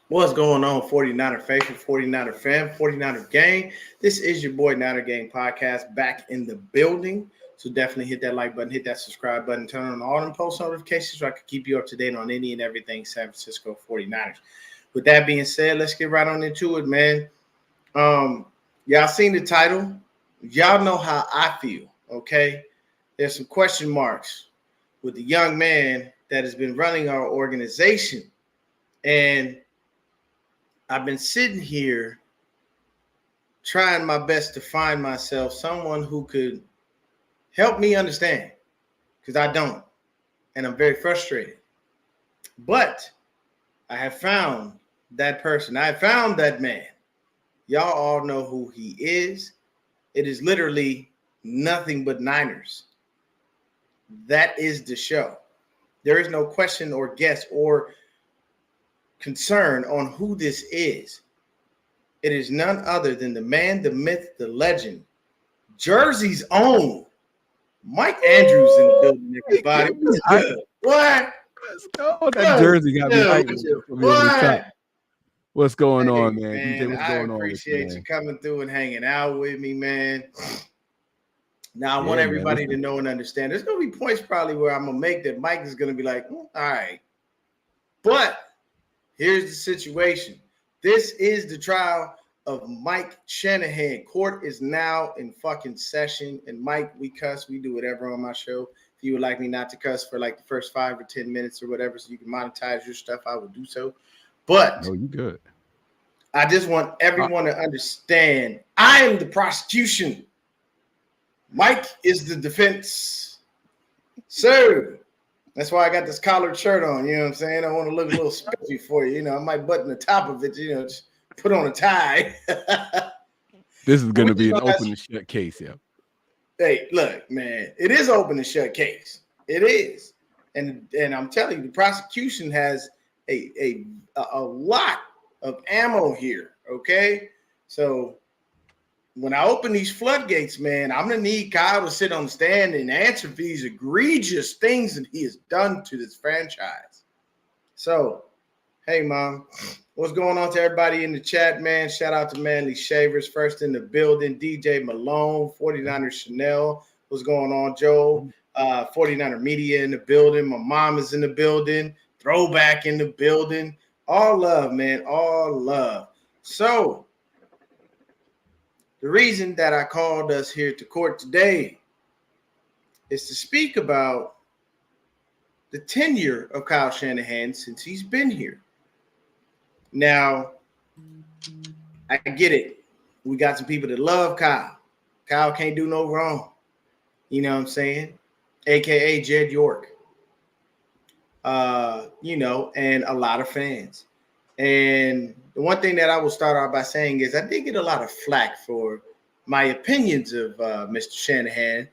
What's going on, 49er faithful, 49er fam, 49er gang? This is your boy Niner Gang Podcast back in the building. So definitely hit that like button, hit that subscribe button, turn on all them post notifications so I can keep you up to date on any and everything San Francisco 49ers. With that being said, let's get right on into it, man. Y'all seen the title. Y'all know how I feel, okay? There's some question marks with the young man that has been running our organization. And I've been sitting here trying my best to find myself someone who could help me understand, because I don't, and I'm very frustrated. But I have found that person. I have found that man. Y'all all know who he is. It is literally nothing but Niners. That is the show. There is no question or guess or concern on who this is. It is none other than the man, the myth, the legend, Jersey's own Mike Andrews in the building, everybody. What's good? What? Let's go. That jersey got me hyped. What? What's going Hey, on, man? DJ, what's I going on? appreciate you coming through and hanging out with me, man. Now, I want man, everybody to know and understand. There's going to be points probably where I'm going to make that Mike is going to be like, all right. But here's the situation. This is the trial of Mike Shanahan. Court is now in fucking session. And Mike, we cuss. We do whatever on my show. If you would like me not to cuss for like the first 5 or 10 minutes or whatever so you can monetize your stuff, I will do so. But no, you good. I just want everyone to understand I am the prosecution. Mike is the defense. So that's why I got this collared shirt on. You know what I'm saying? I want to look a little spiffy for you. You know, I might button the top of it, just put on a tie. This is going to be an open and shut case, yeah. Hey, look, man, it is open and shut case. It is. And I'm telling you, the prosecution has a lot of ammo here, okay? So when I open these floodgates, man, I'm going to need Kyle to sit on the stand and answer for these egregious things that he has done to this franchise. So, hey, Mom, what's going on to everybody in the chat, man? Shout out to Manly Shavers, first in the building. DJ Malone, 49er Chanel. What's going on, Joe? 49er Media in the building. My mom is in the building. Throwback in the building. All love, man. All love. So, the reason that I called us here to court today is to speak about the tenure of Kyle Shanahan since he's been here. Now, I get it. We got some people that love Kyle. Kyle can't do no wrong. You know what I'm saying? AKA Jed York. And a lot of fans. And the one thing that I will start off by saying is I did get a lot of flack for my opinions of Mr. Shanahan.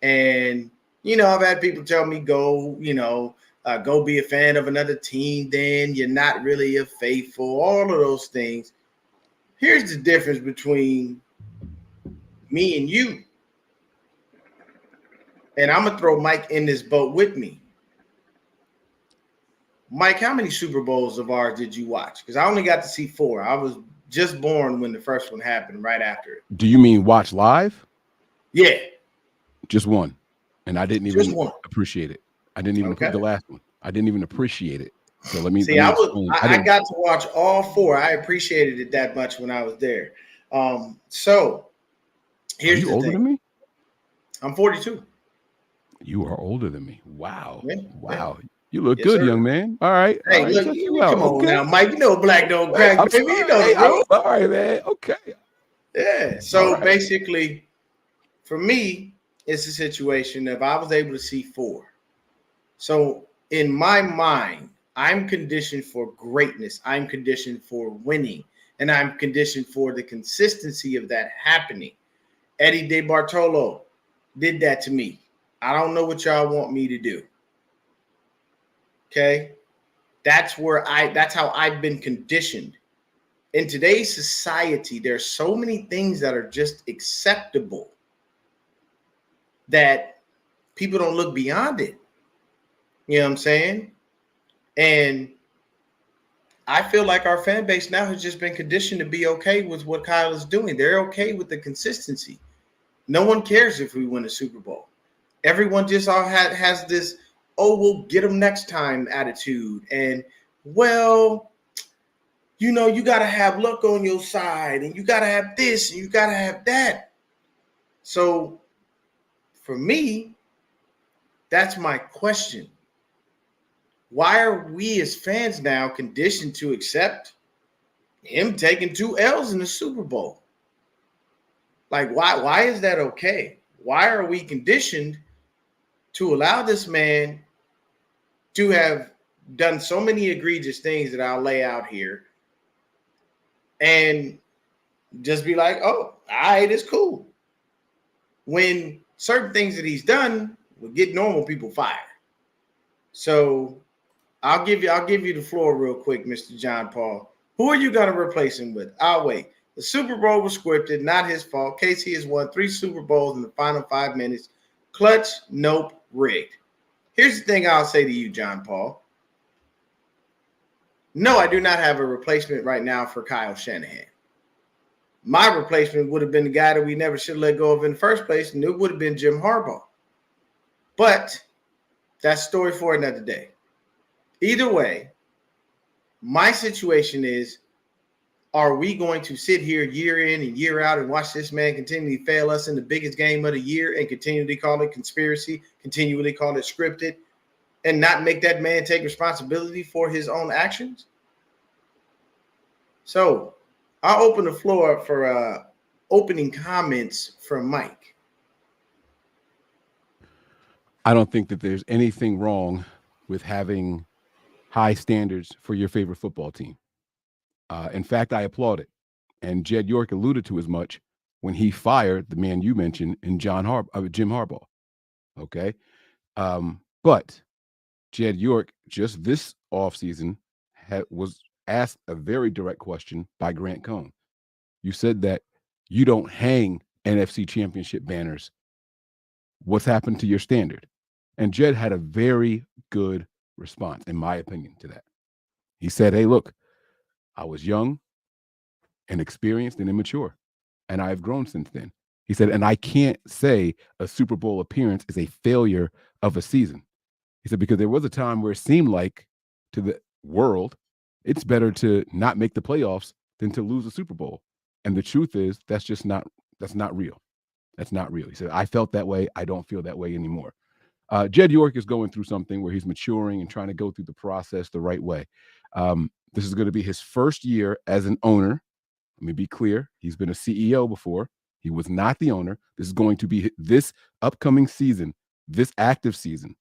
And, I've had people tell me go be a fan of another team, then you're not really a faithful, all of those things. Here's the difference between me and you. And I'm going to throw Mike in this boat with me. Mike, how many Super Bowls of ours did you watch? Because I only got to see 4. I was just born when the first one happened, right after it. Do you mean watch live? Yeah. Just one. And I didn't even appreciate it. I didn't even appreciate the last one. I didn't even appreciate it. So let me see. I got to watch all 4. I appreciated it that much when I was there. So here's the thing. Are you older than me? I'm 42. You are older than me. Wow. Yeah. Wow. Yeah. You look good, young man. All right. Hey, all right. Look, come on now, Mike. Black don't crack, baby. You know the rules. All right, man. Okay. Yeah. So basically, for me, it's a situation of I was able to see 4. So in my mind, I'm conditioned for greatness. I'm conditioned for winning. And I'm conditioned for the consistency of that happening. Eddie DeBartolo did that to me. I don't know what y'all want me to do. Okay, that's how I've been conditioned. In today's society, there's so many things that are just acceptable that people don't look beyond it. You know what I'm saying? And I feel like our fan base now has just been conditioned to be okay with what Kyle is doing. They're okay with the consistency. No one cares if we win a Super Bowl. Everyone just all has this, oh, we'll get them next time attitude. And, well, you know, you got to have luck on your side, and you got to have this, and you got to have that. So for me, that's my question. Why are we as fans now conditioned to accept him taking 2 L's in the Super Bowl? Like, why is that okay? Why are we conditioned to allow this man to have done so many egregious things that I'll lay out here and just be like, oh, all right, it's cool, when certain things that he's done will get normal people fired? So I'll give you the floor real quick, Mr. John Paul. Who are you going to replace him with? I'll wait. The Super Bowl was scripted, not his fault. KC has won 3 Super Bowls in the final 5 minutes. Clutch, nope, rigged. Here's the thing I'll say to you, John Paul. No, I do not have a replacement right now for Kyle Shanahan. My replacement would have been the guy that we never should have let go of in the first place, and it would have been Jim Harbaugh. But that's a story for another day. Either way, my situation is, are we going to sit here year in and year out and watch this man continually fail us in the biggest game of the year and continually call it conspiracy, continually call it scripted, and not make that man take responsibility for his own actions? So I'll open the floor up for opening comments from Mike. I don't think that there's anything wrong with having high standards for your favorite football team. In fact, I applaud it. And Jed York alluded to as much when he fired the man you mentioned in Jim Harbaugh. Okay. But Jed York just this offseason was asked a very direct question by Grant Cohn. You said that you don't hang NFC championship banners. What's happened to your standard? And Jed had a very good response, in my opinion, to that. He said, hey, look, I was young and experienced and immature, and I've grown since then. He said, and I can't say a Super Bowl appearance is a failure of a season. He said, because there was a time where it seemed like to the world, it's better to not make the playoffs than to lose a Super Bowl. And the truth is, that's not real. That's not real. He said, I felt that way. I don't feel that way anymore. Jed York is going through something where he's maturing and trying to go through the process the right way. This is going to be his first year as an owner. Let me be clear. He's been a CEO before. He was not the owner. This is going to be this upcoming season, this active season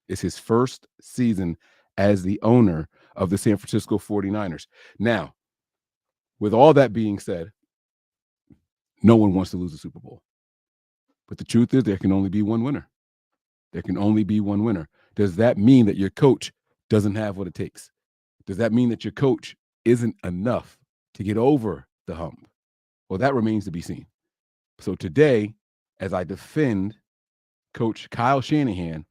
is his first season as the owner of the San Francisco 49ers. Now, with all that being said, no one wants to lose a Super Bowl. But the truth is there can only be one winner. There can only be one winner. Does that mean that your coach doesn't have what it takes? Does that mean that your coach isn't enough to get over the hump? Well, that remains to be seen. So today, as I defend Coach Kyle Shanahan,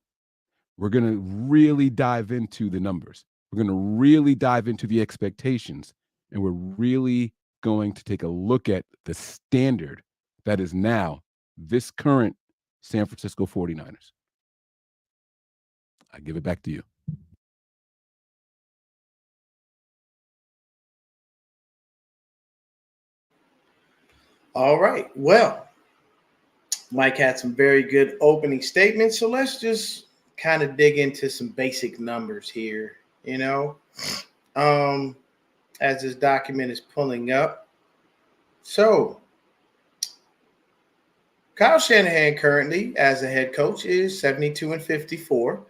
we're going to really dive into the numbers. We're going to really dive into the expectations, and we're really going to take a look at the standard that is now this current San Francisco 49ers. I give it back to you. All right. Well, Mike had some very good opening statements. So let's just kind of dig into some basic numbers here, as this document is pulling up. So Kyle Shanahan currently as a head coach is 72-54.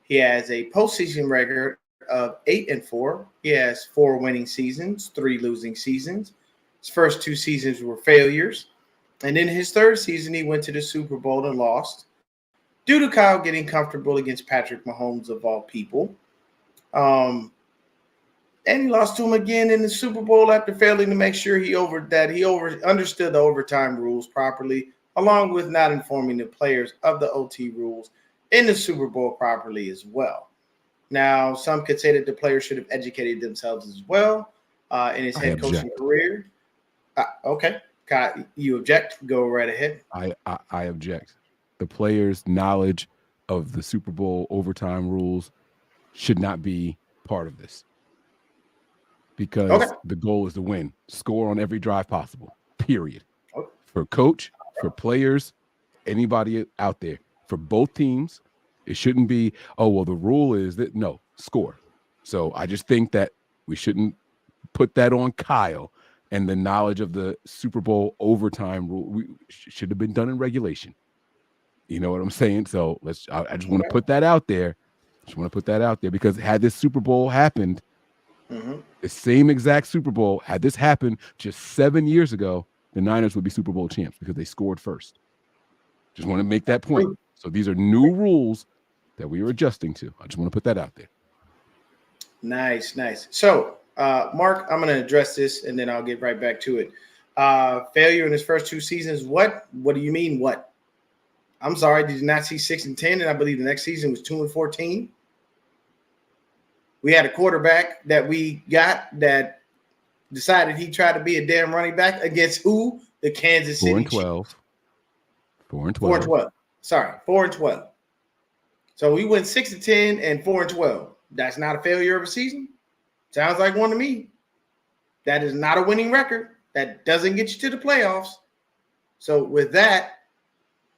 He has a postseason record of 8-4. He has 4 winning seasons, 3 losing seasons. His first 2 seasons were failures. And in his 3rd season, he went to the Super Bowl and lost due to Kyle getting comfortable against Patrick Mahomes, of all people. And he lost to him again in the Super Bowl after failing to make sure he understood the overtime rules properly, along with not informing the players of the OT rules in the Super Bowl properly as well. Now, some could say that the player should have educated themselves as well in his head coaching career. Okay. Kai, you object? Go right ahead. I object. The player's knowledge of the Super Bowl overtime rules should not be part of this, because the goal is to win, score on every drive possible, period. Okay. For coach, for players, anybody out there, for both teams, it shouldn't be, oh, well, the rule is that, no, score. So I just think that we shouldn't put that on Kyle, and the knowledge of the Super Bowl overtime rule should have been done in regulation. You know what I'm saying? So I just want to put that out there. Because had this Super Bowl happened, the same exact Super Bowl, had this happened just 7 years ago, the Niners would be Super Bowl champs because they scored first. Just want to make that point. So these are new rules that we are adjusting to. I just want to put that out there. Nice. So, Mark, I'm going to address this, and then I'll get right back to it. Failure in his first 2 seasons. What do you mean? What? I'm sorry. Did you not see 6-10? And I believe the next season was 2-14. We had a quarterback that we got that decided he tried to be a damn running back against who? The Kansas City 4-12. 4-12. 4-12. Sorry, 4-12. So we went 6-10 and 4-12. That's not a failure of a season? Sounds like one to me. That is not a winning record. That doesn't get you to the playoffs. So with that,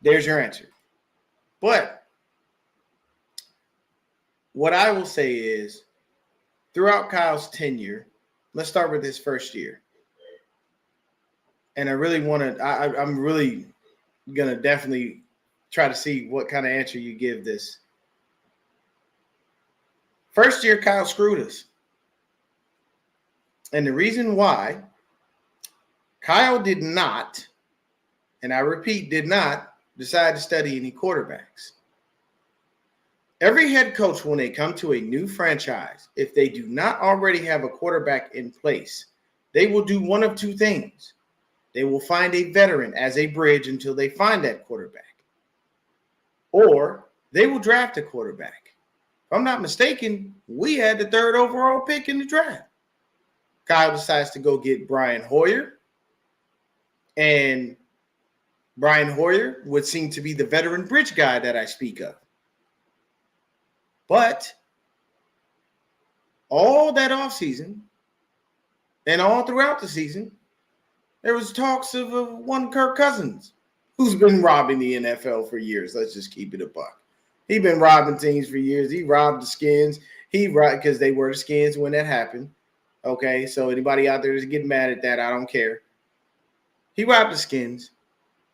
there's your answer. But what I will say is, throughout Kyle's tenure, let's start with his first year. And I really want to, I'm really going to definitely try to see what kind of answer you give this. First year, Kyle screwed us. And the reason why, Kyle did not, and I repeat, did not decide to study any quarterbacks. Every head coach, when they come to a new franchise, if they do not already have a quarterback in place, they will do one of 2 things. They will find a veteran as a bridge until they find that quarterback. Or they will draft a quarterback. If I'm not mistaken, we had the 3rd overall pick in the draft. Kyle decides to go get Brian Hoyer. And Brian Hoyer would seem to be the veteran bridge guy that I speak of. But all that offseason and all throughout the season, there was talks of one Kirk Cousins, who's been robbing the NFL for years. Let's just keep it a buck. He's been robbing teams for years. He robbed the Skins. Because they were the Skins when that happened. Okay, so anybody out there that's getting mad at that, I don't care. He robbed the Skins.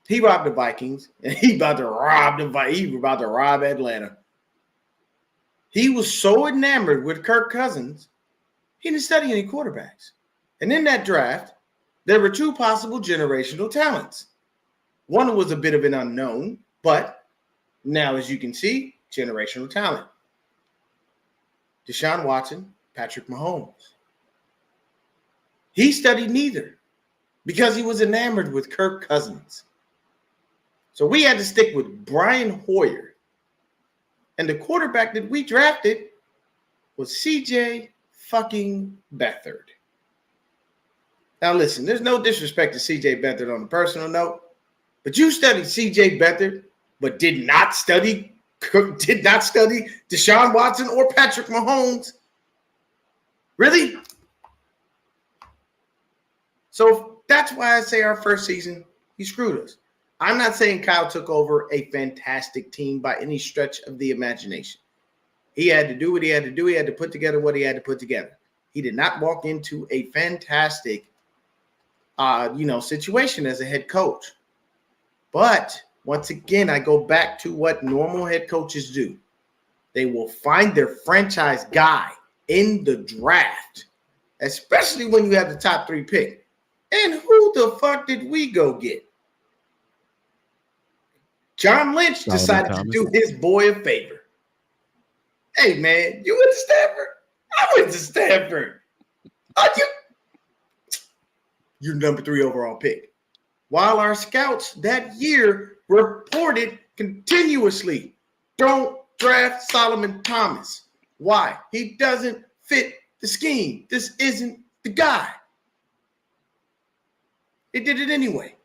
He robbed the Vikings, and he about to rob Atlanta. He was so enamored with Kirk Cousins, he didn't study any quarterbacks. And in that draft, there were 2 possible generational talents. One was a bit of an unknown, but now, as you can see, generational talent. Deshaun Watson, Patrick Mahomes. He studied neither because he was enamored with Kirk Cousins. So we had to stick with Brian Hoyer. And the quarterback that we drafted was CJ fucking Beathard. Now listen, there's no disrespect to CJ Beathard on a personal note, but you studied CJ Beathard, but did not study Deshaun Watson or Patrick Mahomes. Really? So that's why I say our first season, he screwed us. I'm not saying Kyle took over a fantastic team by any stretch of the imagination. He had to do what he had to do. He had to put together what he had to put together. He did not walk into a fantastic, situation as a head coach. But once again, I go back to what normal head coaches do. They will find their franchise guy in the draft, especially when you have the top 3 pick. And who the fuck did we go get? John Lynch decided to do his boy a favor. Hey, man, you went to Stanford? I went to Stanford. You're number 3 overall pick. While our scouts that year reported continuously, don't draft Solomon Thomas. Why? He doesn't fit the scheme. This isn't the guy. It did it anyway.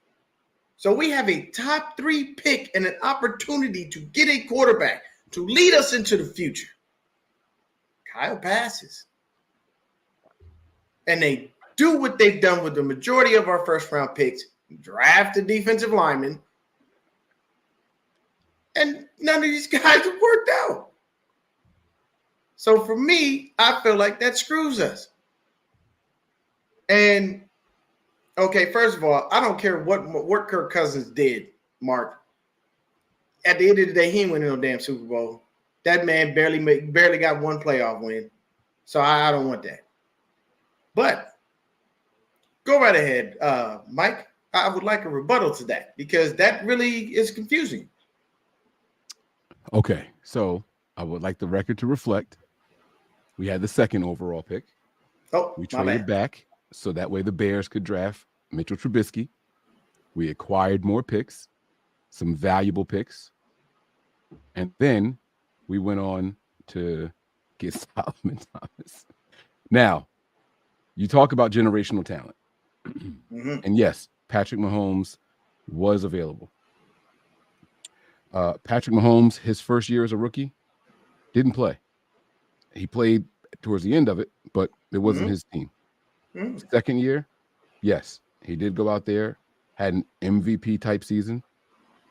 So we have a top 3 pick and an opportunity to get a quarterback to lead us into the future. Kyle passes. And they do what they've done with the majority of our first round picks, draft a defensive lineman, and none of these guys have worked out. So for me, I feel like that screws us. And okay, first of all, I don't care what Kirk Cousins did, Mark. At the end of the day, he ain't winning no damn Super Bowl. That man barely got one playoff win. So I don't want that. But go right ahead, Mike. I would like a rebuttal to that because that really is confusing. Okay, so I would like the record to reflect. We had the 2nd overall pick. Oh, we traded back so that way the Bears could draft Mitchell Trubisky. We acquired more picks, some valuable picks, and then we went on to get Solomon Thomas. Now, you talk about generational talent. Mm-hmm. And yes, Patrick Mahomes was available. Patrick Mahomes, his first year as a rookie, didn't play. He played towards the end of it, but it wasn't his team. Second year, yes, he did go out there, had an MVP type season.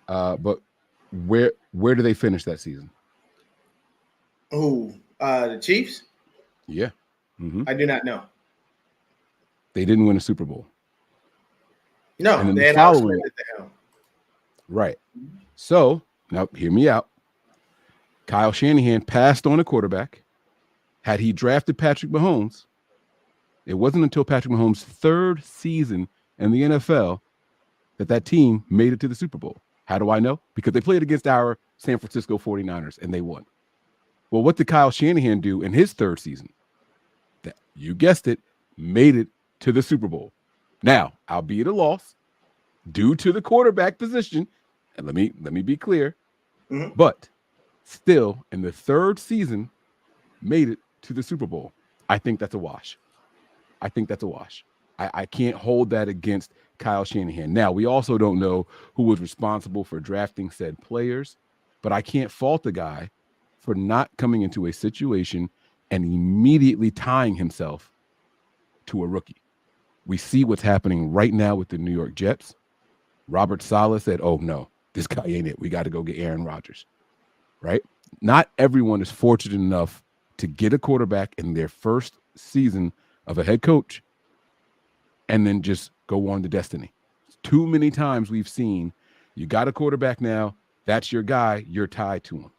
But where do they finish that season? Who? The Chiefs? Yeah. Mm-hmm. I do not know. They didn't win a Super Bowl. No, and then they had following it down. Right. So now hear me out. Kyle Shanahan passed on a quarterback. Had he drafted Patrick Mahomes, it wasn't until Patrick Mahomes' 3rd season in the NFL that team made it to the Super Bowl. How do I know? Because they played against our San Francisco 49ers and they won. Well, what did Kyle Shanahan do in his 3rd season? That, you guessed it, made it to the Super Bowl. Now, albeit a loss due to the quarterback position, and let me be clear, but still in the 3rd season, made it to the Super Bowl. I think that's a wash. I can't hold that against Kyle Shanahan. Now, we also don't know who was responsible for drafting said players, but I can't fault the guy for not coming into a situation and immediately tying himself to a rookie. We see what's happening right now with the New York Jets. Robert Saleh said, oh, no, this guy ain't it. We got to go get Aaron Rodgers, right? Not everyone is fortunate enough to get a quarterback in their first season of a head coach and then just go on to destiny. Too many times we've seen you got a quarterback now, that's your guy, you're tied to him.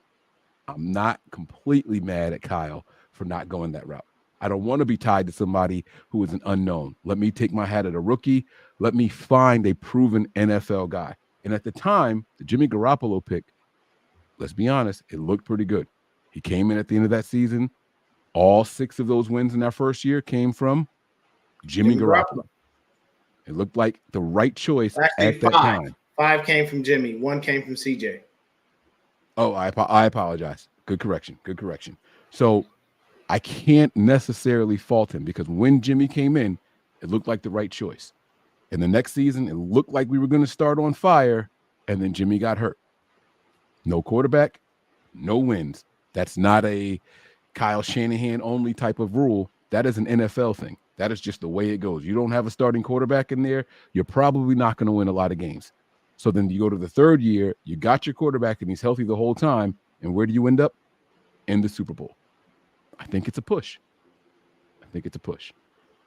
I'm not completely mad at Kyle for not going that route. I don't want to be tied to somebody who is an unknown. Let me take my hat at a rookie. Let me find a proven NFL guy. And at the time, the Jimmy Garoppolo pick, let's be honest, it looked pretty good. He came in at the end of that season. All 6 of those wins in that first year came from Jimmy Garoppolo. It looked like the right choice at that time. 5 came from Jimmy. 1 came from CJ. Oh, I apologize. Good correction. So I can't necessarily fault him because when Jimmy came in, it looked like the right choice. In the next season, it looked like we were going to start on fire, and then Jimmy got hurt. No quarterback, no wins. That's not a Kyle Shanahan only type of rule. That is an NFL thing. That is just the way it goes. You don't have a starting quarterback in there, you're probably not going to win a lot of games. So then you go to the 3rd year, you got your quarterback and he's healthy the whole time. And where do you end up? In the Super Bowl. I think it's a push.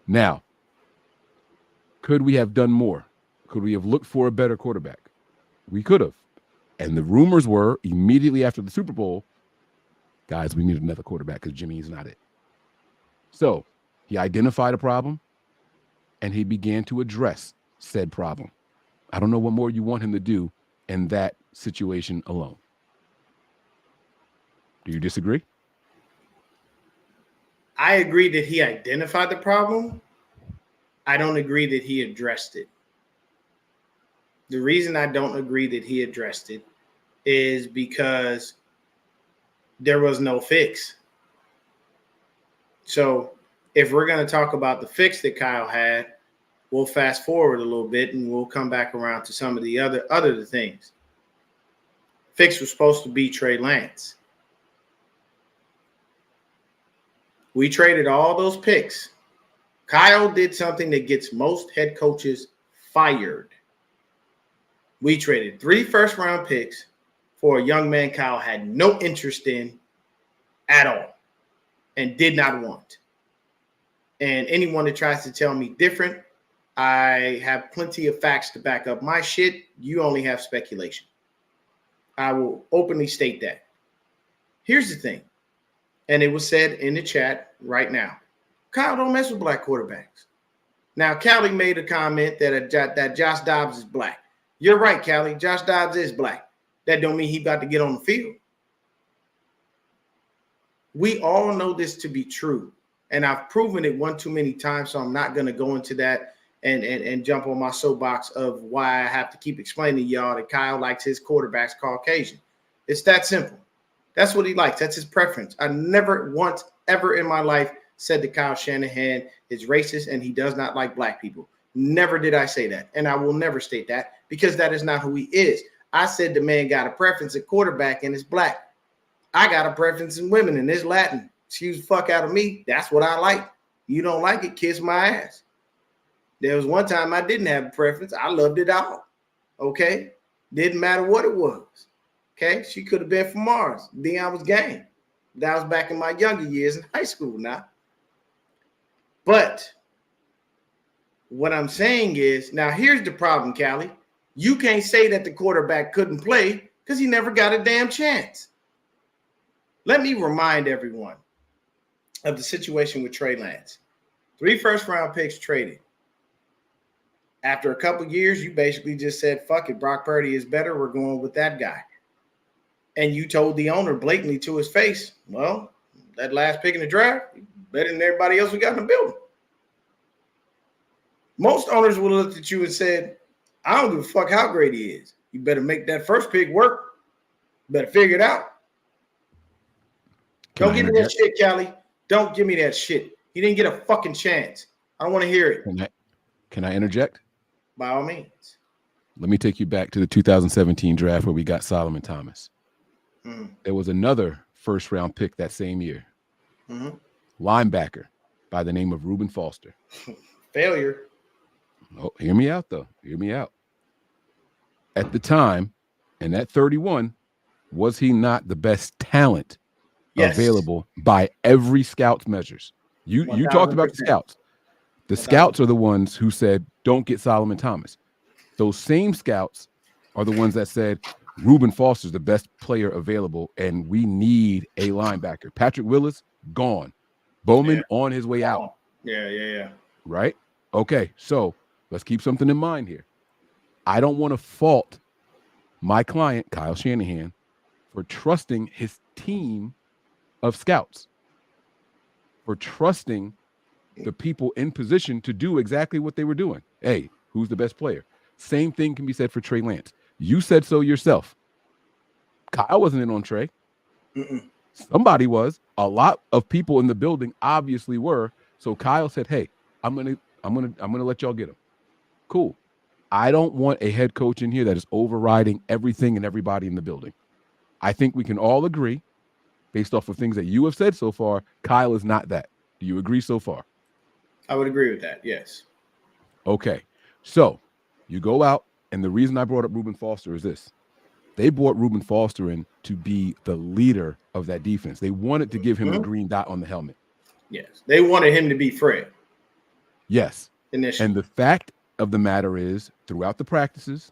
Now, could we have done more? Could we have looked for a better quarterback? We could have. And the rumors were immediately after the Super Bowl, guys, we need another quarterback because Jimmy is not it. So he identified a problem and he began to address said problem. I don't know what more you want him to do in that situation alone. Do you disagree? I agree that he identified the problem. I don't agree that he addressed it. The reason I don't agree that he addressed it is because there was no fix. So if we're going to talk about the fix that Kyle had, we'll fast forward a little bit and we'll come back around to some of the other things. Fix was supposed to be Trey Lance. We traded all those picks. Kyle did something that gets most head coaches fired. We traded 3 first-round picks for a young man Kyle had no interest in at all and did not want. And anyone that tries to tell me different, I have plenty of facts to back up my shit. You only have speculation. I will openly state that. Here's the thing, and it was said in the chat right now. Kyle don't mess with black quarterbacks. Now, Callie made a comment that Josh Dobbs is black. You're right, Callie. Josh Dobbs is black. That don't mean he got to get on the field. We all know this to be true. And I've proven it one too many times, so I'm not going to go into that and jump on my soapbox of why I have to keep explaining to y'all that Kyle likes his quarterbacks Caucasian. It's that simple. That's what he likes. That's his preference. I never once ever in my life said that Kyle Shanahan is racist and he does not like black people. Never did I say that. And I will never state that because that is not who he is. I said the man got a preference at quarterback and it's black. I got a preference in women and it's Latin. Excuse the fuck out of me. That's what I like. You don't like it, kiss my ass. There was one time I didn't have a preference. I loved it all. Okay? Didn't matter what it was. Okay? She could have been from Mars. Then I was game. That was back in my younger years in high school now. But what I'm saying is, now here's the problem, Callie. You can't say that the quarterback couldn't play because he never got a damn chance. Let me remind everyone of the situation with Trey Lance. 3 first-round picks traded. After a couple years, you basically just said, fuck it, Brock Purdy is better. We're going with that guy. And you told the owner blatantly to his face, well, that last pick in the draft, better than everybody else we got in the building. Most owners would have looked at you and said, I don't give a fuck how great he is. You better make that first pick work. Better figure it out. Don't give me that shit, Callie. Don't give me that shit. He didn't get a fucking chance. I don't want to hear it. Can I interject? By all means. Let me take you back to the 2017 draft where we got Solomon Thomas. There was another first-round pick that same year. Linebacker by the name of Reuben Foster. Failure. Oh, hear me out, though. Hear me out. At the time, and at 31, was he not the best talent available by every scout's measures? You talked about the scouts. The scouts are the ones who said, don't get Solomon Thomas. Those same scouts are the ones that said, Reuben Foster's the best player available, and we need a linebacker. Patrick Willis, gone. Bowman on his way out. Yeah. Right? Okay, so let's keep something in mind here. I don't want to fault my client, Kyle Shanahan, for trusting his team of scouts, for trusting the people in position to do exactly what they were doing. Hey, who's the best player? Same thing can be said for Trey Lance. You said so yourself. Kyle wasn't in on Trey. Somebody was. A lot of people in the building obviously were. So Kyle said, "Hey, I'm gonna let y'all get him." Cool. I don't want a head coach in here that is overriding everything and everybody in the building. I think we can all agree, based off of things that you have said so far, Kyle is not that. Do you agree so far? I would agree with that, yes. Okay. So you go out, and the reason I brought up Reuben Foster is this. They brought Reuben Foster in to be the leader of that defense. They wanted to give him the green dot on the helmet. Yes. They wanted him to be Fred. Yes. Initially. And the fact of the matter is, throughout the practices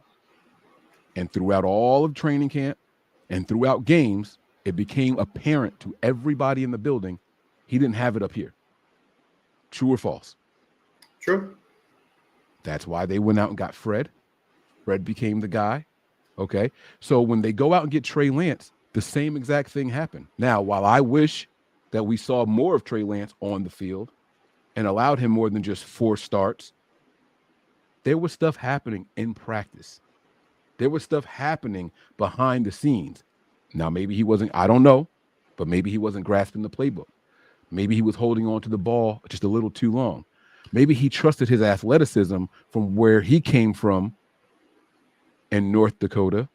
and throughout all of training camp and throughout games, it became apparent to everybody in the building he didn't have it up here. True or false? True. That's why they went out and got Fred. Fred became the guy. Okay. So when they go out and get Trey Lance, the same exact thing happened. Now, while I wish that we saw more of Trey Lance on the field and allowed him more than just 4 starts, there was stuff happening in practice. There was stuff happening behind the scenes. Now, maybe he wasn't, I don't know, but maybe he wasn't grasping the playbook. Maybe he was holding on to the ball just a little too long. Maybe he trusted his athleticism from where he came from in North Dakota,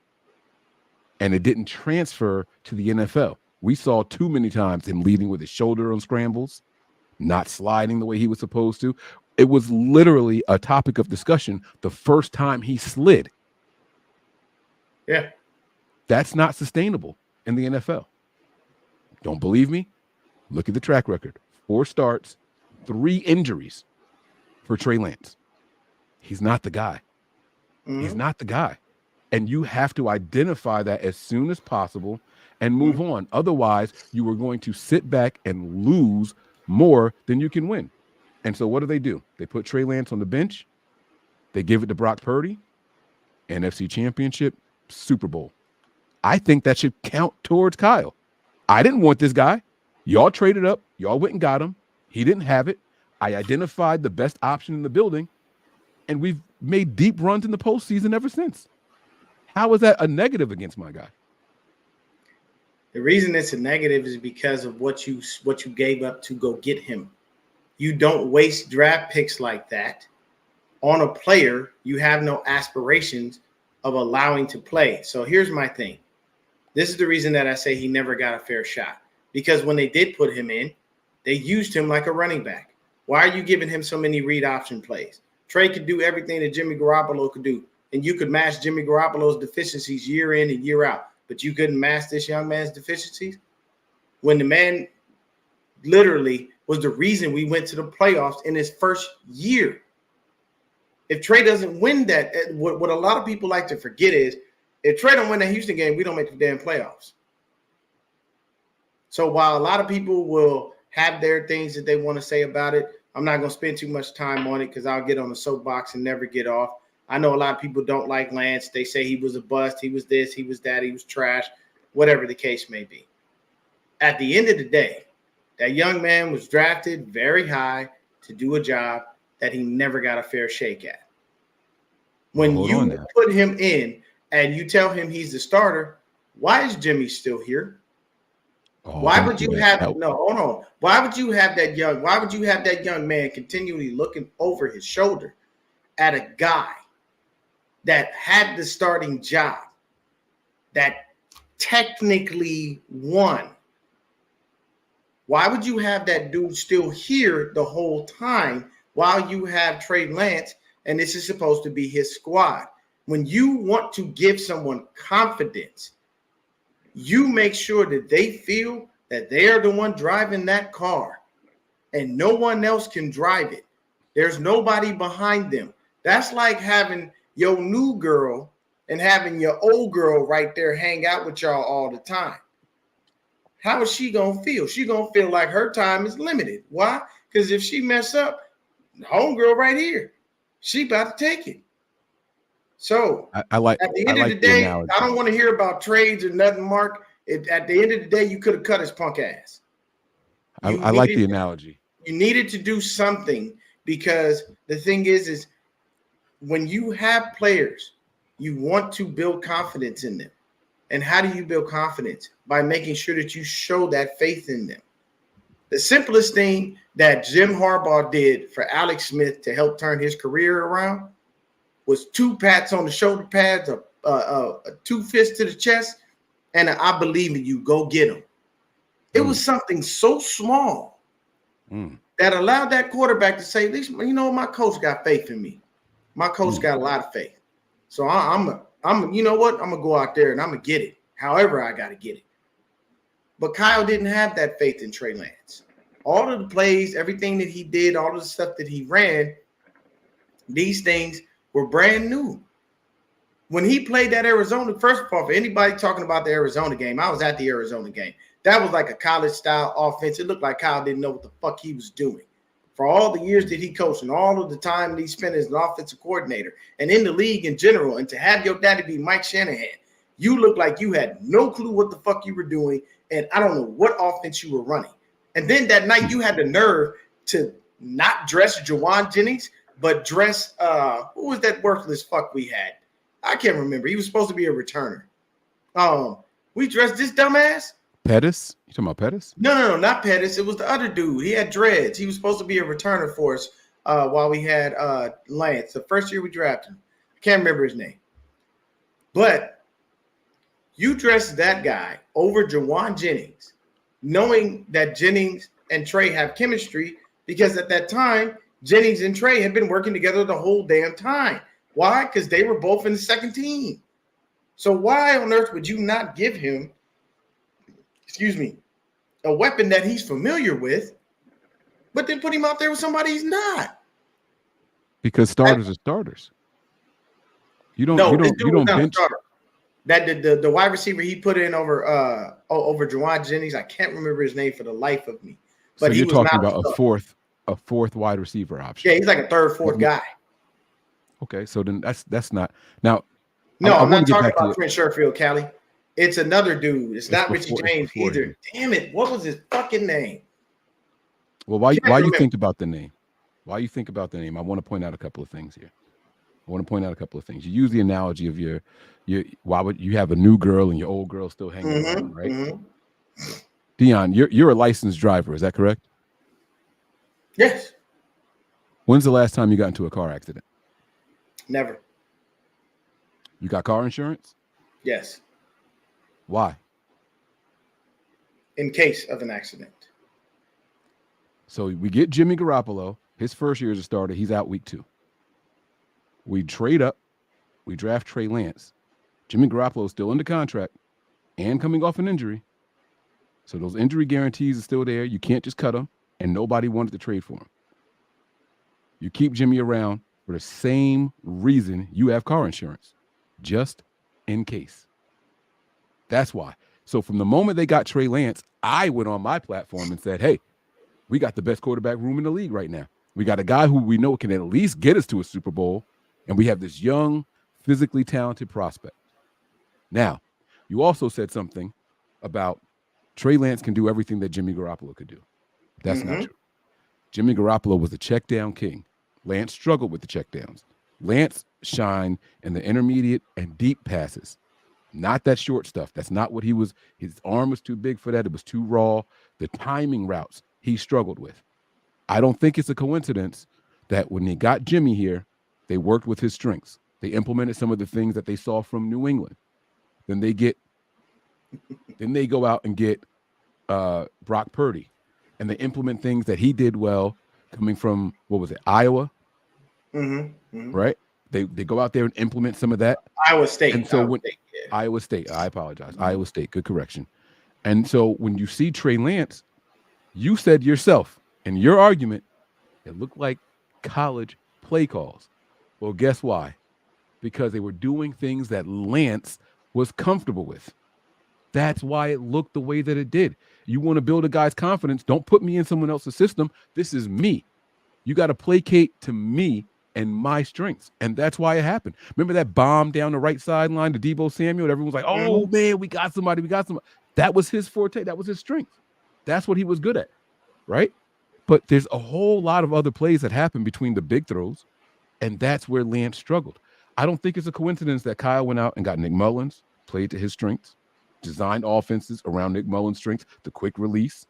and it didn't transfer to the NFL. We saw too many times him leading with his shoulder on scrambles, not sliding the way he was supposed to. It was literally a topic of discussion the first time he slid. Yeah. That's not sustainable in the NFL. Don't believe me? Look at the track record. 4 starts, 3 injuries for Trey Lance. He's not the guy. Mm-hmm. He's not the guy. And you have to identify that as soon as possible and move on. Otherwise, you are going to sit back and lose more than you can win. And so what do? They put Trey Lance on the bench. They give it to Brock Purdy, NFC Championship, Super Bowl. I think that should count towards Kyle. I didn't want this guy. Y'all traded up. Y'all went and got him. He didn't have it. I identified the best option in the building, and we've made deep runs in the postseason ever since. How is that a negative against my guy? The reason it's a negative is because of what you gave up to go get him. You don't waste draft picks like that on a player you have no aspirations of allowing to play. So here's my thing. This is the reason that I say he never got a fair shot. Because when they did put him in, they used him like a running back. Why are you giving him so many read option plays? Trey could do everything that Jimmy Garoppolo could do. And you could match Jimmy Garoppolo's deficiencies year in and year out. But you couldn't match this young man's deficiencies? When the man literally was the reason we went to the playoffs in his first year. If Trey doesn't win that, what a lot of people like to forget is, if Trey don't win that Houston game, we don't make the damn playoffs. So while a lot of people will have their things that they want to say about it, I'm not going to spend too much time on it because I'll get on the soapbox and never get off. I know a lot of people don't like Lance. They say he was a bust. He was this, he was that, he was trash, whatever the case may be. At the end of the day, that young man was drafted very high to do a job that he never got a fair shake at. When you put him in and you tell him he's the starter, why is Jimmy still here? Why would you have Why would you have that young man continually looking over his shoulder at a guy that had the starting job, that technically won? Why would you have that dude still here the whole time while you have Trey Lance and this is supposed to be his squad? When you want to give someone confidence, you make sure that they feel that they are the one driving that car and no one else can drive it. There's nobody behind them. That's like having your new girl and having your old girl right there hang out with y'all all the time. How is she going to feel? She's going to feel like her time is limited. Why? Because if she mess up, homegirl right here, she about to take it. So I like at the end of the day, I don't want to hear about trades or nothing, Mark. At the end of the day, you could have cut his punk ass. I like the analogy. You needed to do something because the thing is when you have players, you want to build confidence in them. And how do you build confidence? By making sure that you show that faith in them. The simplest thing that Jim Harbaugh did for Alex Smith to help turn his career around was 2 pats on the shoulder pads, 2 fists to the chest, and I believe in you, go get him. It was something so small that allowed that quarterback to say, you know, my coach got faith in me. My coach got a lot of faith. So I'm you know what? I'm going to go out there and I'm going to get it. However I got to get it. But Kyle didn't have that faith in Trey Lance. All of the plays, everything that he did, all of the stuff that he ran, these things were brand new. When he played that Arizona, first of all, for anybody talking about the Arizona game, I was at the Arizona game. That was like a college-style offense. It looked like Kyle didn't know what the fuck he was doing. For all the years that he coached and all of the time that he spent as an offensive coordinator and in the league in general, and to have your daddy be Mike Shanahan, you look like you had no clue what the fuck you were doing, and I don't know what offense you were running. And then that night you had the nerve to not dress Jawan Jennings, but dress who was that worthless fuck we had? I can't remember. He was supposed to be a returner. We dressed this dumbass. Pettis? You talking about Pettis? No, not Pettis. It was the other dude. He had dreads. He was supposed to be a returner for us while we had Lance. The first year we drafted him. I can't remember his name. But you dressed that guy over Jawan Jennings, knowing that Jennings and Trey have chemistry, because at that time, Jennings and Trey had been working together the whole damn time. Why? Because they were both in the second team. So why on earth would you not give him, a weapon that he's familiar with, but then put him out there with somebody he's not? Because starters are starters. You don't bench. That the wide receiver he put in over Jawan Jennings, I can't remember his name for the life of me. But so you're talking about a fourth wide receiver option. Yeah, he's like a third, fourth guy. Okay, so then that's not now. No, I'm not talking about Trent Sherfield, Callie. It's another dude. It's not Richie James either. Damn it! What was his fucking name? Well, why you think about the name? Why you think about the name? I want to point out a couple of things here. You use the analogy of your why would you have a new girl and your old girl still hanging around, right? Mm-hmm. Dion, you're a licensed driver, is that correct? Yes. When's the last time you got into a car accident? Never. You got car insurance? Yes. Why? In case of an accident. So we get Jimmy Garoppolo. His first year as a starter, he's out week 2. We trade up. We draft Trey Lance. Jimmy Garoppolo is still under contract and coming off an injury. So those injury guarantees are still there. You can't just cut them, and nobody wanted to trade for him. You keep Jimmy around for the same reason you have car insurance, just in case. That's why. So from the moment they got Trey Lance, I went on my platform and said, hey, we got the best quarterback room in the league right now. We got a guy who we know can at least get us to a Super Bowl, and we have this young, physically talented prospect. Now, you also said something about Trey Lance can do everything that Jimmy Garoppolo could do. That's not true. Jimmy Garoppolo was a check down king. Lance struggled with the check downs. Lance shined in the intermediate and deep passes, not that short stuff. That's not what he was. His arm was too big for that. It was too raw. The timing routes he struggled with. I don't think it's a coincidence that when they got Jimmy here, they worked with his strengths. They implemented some of the things that they saw from New England. Then they go out and get Brock Purdy, and they implement things that he did well coming from, what was it, Iowa? Right? They go out there and implement some of that. Iowa State. And so Iowa State, I apologize. Iowa State, good correction. And so when you see Trey Lance, you said yourself in your argument, it looked like college play calls. Well, guess why? Because they were doing things that Lance was comfortable with. That's why it looked the way that it did. You want to build a guy's confidence, don't put me in someone else's system. This is me. You got to placate to me and my strengths. And that's why it happened. Remember that bomb down the right sideline to Deebo Samuel? Everyone was like, oh, man, we got somebody. That was his forte. That was his strength. That's what he was good at, right? But there's a whole lot of other plays that happen between the big throws, and that's where Lance struggled. I don't think it's a coincidence that Kyle went out and got Nick Mullins, played to his strengths, designed offenses around Nick Mullins' strengths, the quick release.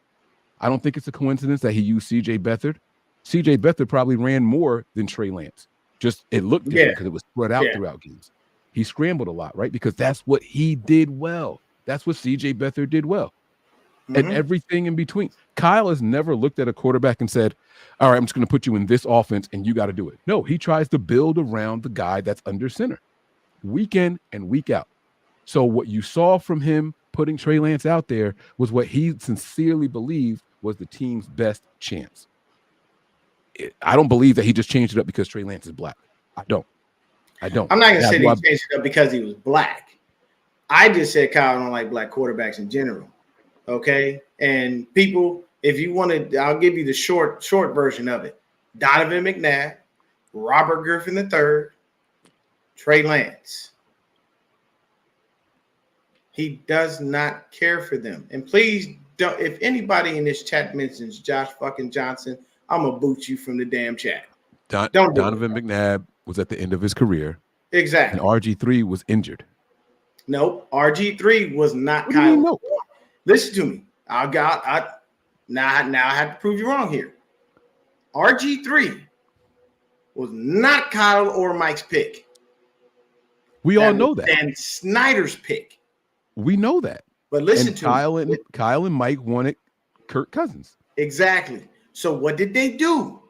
I don't think it's a coincidence that he used C.J. Beathard. C.J. Beathard probably ran more than Trey Lance. Just it looked different because it was spread out throughout games. He scrambled a lot, right? Because that's what he did well. That's what C.J. Beathard did well. And everything in between. Kyle has never looked at a quarterback and said, all right, I'm just going to put you in this offense and you got to do it. No, he tries to build around the guy that's under center week in and week out. So what you saw from him putting Trey Lance out there was what he sincerely believed was the team's best chance. I don't believe that he just changed it up because Trey Lance is black. I don't. I'm not going to say he changed it up because he was black. I just said Kyle don't like black quarterbacks in general. Okay. And people, if you want to, I'll give you the short version of it. Donovan McNabb, Robert Griffin III, Trey Lance. He does not care for them. And please don't, if anybody in this chat mentions Josh fucking Johnson, I'm going to boot you from the damn chat. Donovan McNabb was at the end of his career. Exactly. And RG3 was injured. Nope. RG3 was not Kyle. Listen to me. Now I have to prove you wrong here. RG3 was not Kyle or Mike's pick. We all know that. And Snyder's pick. We know that. But listen and to me. Kyle and Mike wanted Kirk Cousins. Exactly. So what did they do?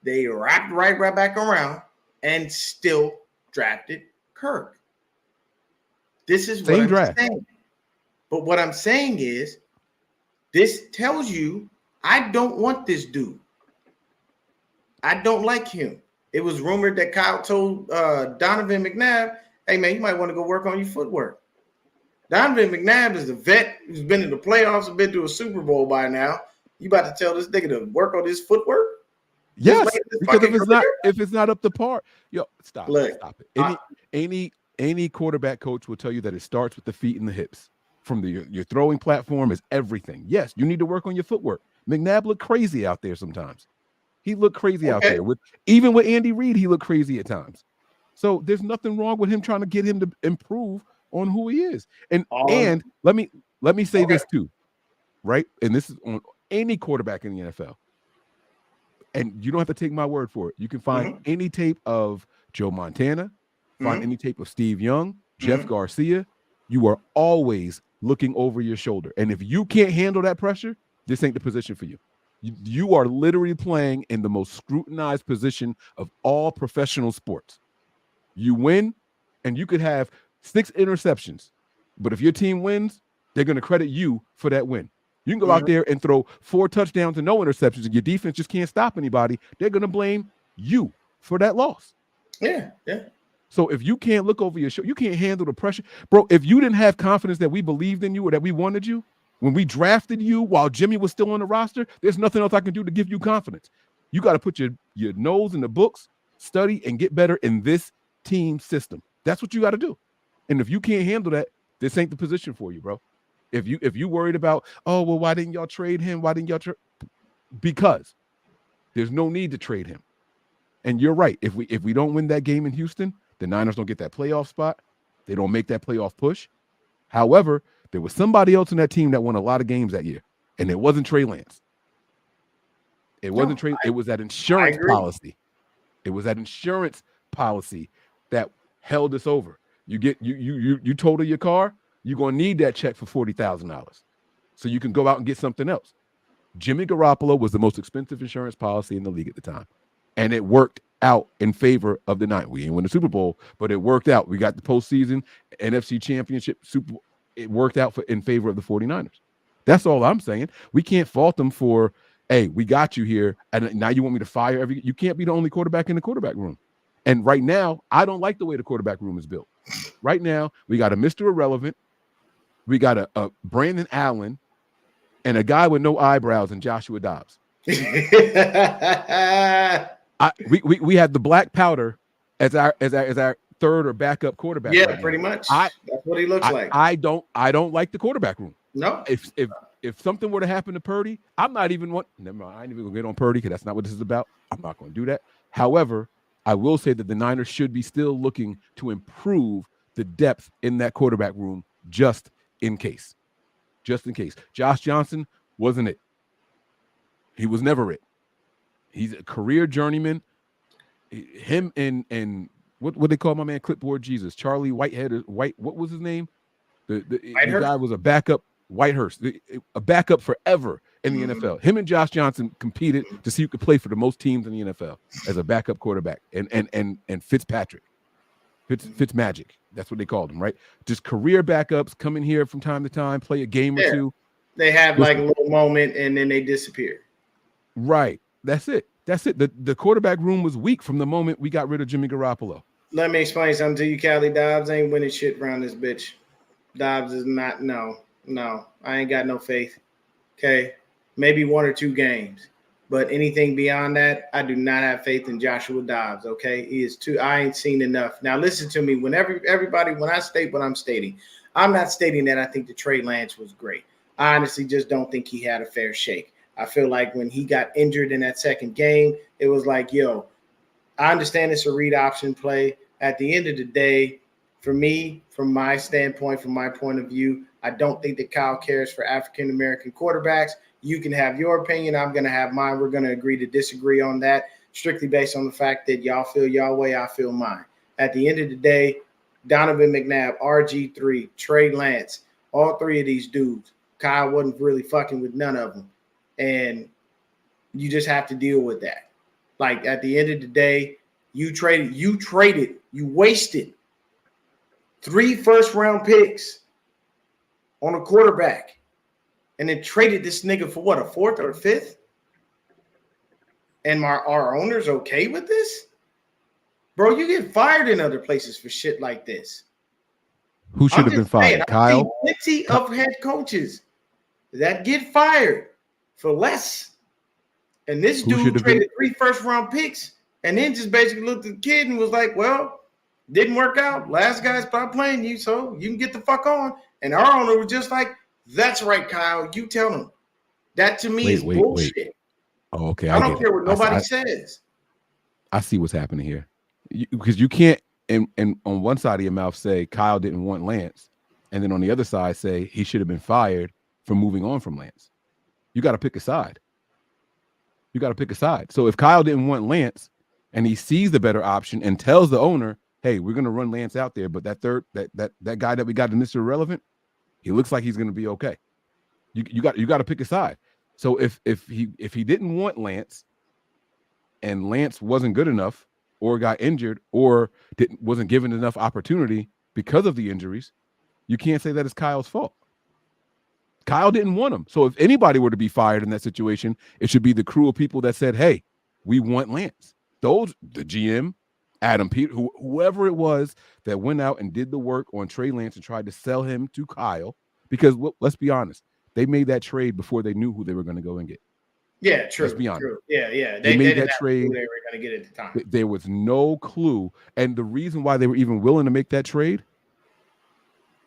They wrapped right back around and still drafted Kirk. This is what I'm saying. But what I'm saying is, this tells you I don't want this dude. I don't like him. It was rumored that Kyle told Donovan McNabb, hey, man, you might want to go work on your footwork. Donovan McNabb is a vet who's been in the playoffs and been to a Super Bowl by now. You about to tell this nigga to work on his footwork? Yes, because if it's not up to par, stop it. Any quarterback coach will tell you that it starts with the feet and the hips. From your throwing platform is everything. Yes, you need to work on your footwork. McNabb looked crazy out there sometimes. He looked crazy out there. Even with Andy Reid, he looked crazy at times. So there's nothing wrong with him trying to get him to improve on who he is. And let me say this too, right? And this is on any quarterback in the NFL. And you don't have to take my word for it. You can find any tape of Joe Montana, find any tape of Steve Young, Jeff Garcia. You are always looking over your shoulder. And if you can't handle that pressure, this ain't the position for you. You are literally playing in the most scrutinized position of all professional sports. You win, and you could have 6 interceptions. But if your team wins, they're going to credit you for that win. You can go out there and throw 4 touchdowns and no interceptions, and your defense just can't stop anybody. They're going to blame you for that loss. Yeah. So if you can't look over your shoulder, you can't handle the pressure. Bro, if you didn't have confidence that we believed in you or that we wanted you, when we drafted you while Jimmy was still on the roster, there's nothing else I can do to give you confidence. You got to put your nose in the books, study, and get better in this team system. That's what you got to do. And if you can't handle that, this ain't the position for you, bro. If you worried about, oh, well, why didn't y'all trade him? Why didn't y'all trade? Because there's no need to trade him. And you're right. If we don't win that game in Houston, the Niners don't get that playoff spot. They don't make that playoff push. However, there was somebody else in that team that won a lot of games that year, and it wasn't Trey Lance. It wasn't Trey. It was that insurance policy. It was that insurance policy that held us over. You total your car, you're gonna need that check for $40,000, so you can go out and get something else. Jimmy Garoppolo was the most expensive insurance policy in the league at the time, and it worked out in favor of the Niners. We didn't win the Super Bowl, but it worked out. We got the postseason, NFC Championship, Super Bowl. It worked out in favor of the 49ers. That's all I'm saying. We can't fault them for, hey, we got you here, and now you want me to fire you can't be the only quarterback in the quarterback room. And right now, I don't like the way the quarterback room is built. Right now, we got a Mr. Irrelevant, we got a Brandon Allen, and a guy with no eyebrows in Joshua Dobbs. We had the black powder as our third or backup quarterback. Yeah, right pretty much. That's what he looks like. I don't like the quarterback room. No. If something were to happen to Purdy, I'm not even never mind. I ain't even gonna get on Purdy because that's not what this is about. I'm not going to do that. However, I will say that the Niners should be still looking to improve the depth in that quarterback room just in case. Just in case. Josh Johnson wasn't it. He was never it. He's a career journeyman. Him and what they call my man Clipboard Jesus, Charlie Whitehead, what was his name? The guy was a backup, Whitehurst, a backup forever in the NFL. Him and Josh Johnson competed to see who could play for the most teams in the NFL as a backup quarterback. And Fitzpatrick, Fitzmagic, that's what they called him, right? Just career backups come in here from time to time, play a game or two. They have like a little moment and then they disappear. Right. That's it. The quarterback room was weak from the moment we got rid of Jimmy Garoppolo. Let me explain something to you, Callie. Dobbs ain't winning shit around this bitch. Dobbs is not. No. I ain't got no faith. Okay, maybe 1 or 2 games, but anything beyond that, I do not have faith in Joshua Dobbs. Okay, he is too. I ain't seen enough. Now listen to me. When I state what I'm stating, I'm not stating that I think the Trey Lance was great. I honestly just don't think he had a fair shake. I feel like when he got injured in that second game, it was like, yo, I understand it's a read option play. At the end of the day, for me, from my standpoint, from my point of view, I don't think that Kyle cares for African-American quarterbacks. You can have your opinion. I'm going to have mine. We're going to agree to disagree on that, strictly based on the fact that y'all feel y'all way, I feel mine. At the end of the day, Donovan McNabb, RG3, Trey Lance, all three of these dudes, Kyle wasn't really fucking with none of them. And you just have to deal with that. Like, at the end of the day, you wasted 3 first-round picks on a quarterback and then traded this nigga for what, a 4th or a 5th? And our owner's okay with this? Bro, you get fired in other places for shit like this. Who should have been fired? Kyle? I've seen plenty of head coaches that get fired for less. And this dude traded 3 first-round picks and then just basically looked at the kid and was like, well, didn't work out. Last guy's probably playing you, so you can get the fuck on. And our owner was just like, that's right, Kyle. You tell him. That to me is bullshit. Oh, okay. I don't care what nobody says. I see what's happening here. Because you can't, and on one side of your mouth, say Kyle didn't want Lance. And then on the other side, say he should have been fired for moving on from Lance. You got to pick a side. So if Kyle didn't want Lance and he sees the better option and tells the owner, hey, we're going to run Lance out there, but that guy that we got in Mr. Irrelevant, he looks like he's going to be okay. You got to pick a side. So if he didn't want Lance and Lance wasn't good enough or got injured or wasn't given enough opportunity because of the injuries, you can't say that it's Kyle's fault. Kyle didn't want him. So if anybody were to be fired in that situation, it should be the crew of people that said, hey, we want Lance. The GM, Adam Peter, whoever it was that went out and did the work on Trey Lance and tried to sell him to Kyle, because let's be honest, they made that trade before they knew who they were going to go and get. Yeah, true. Let's be honest. True. Yeah. They made that trade. They were going to get at the time. There was no clue. And the reason why they were even willing to make that trade,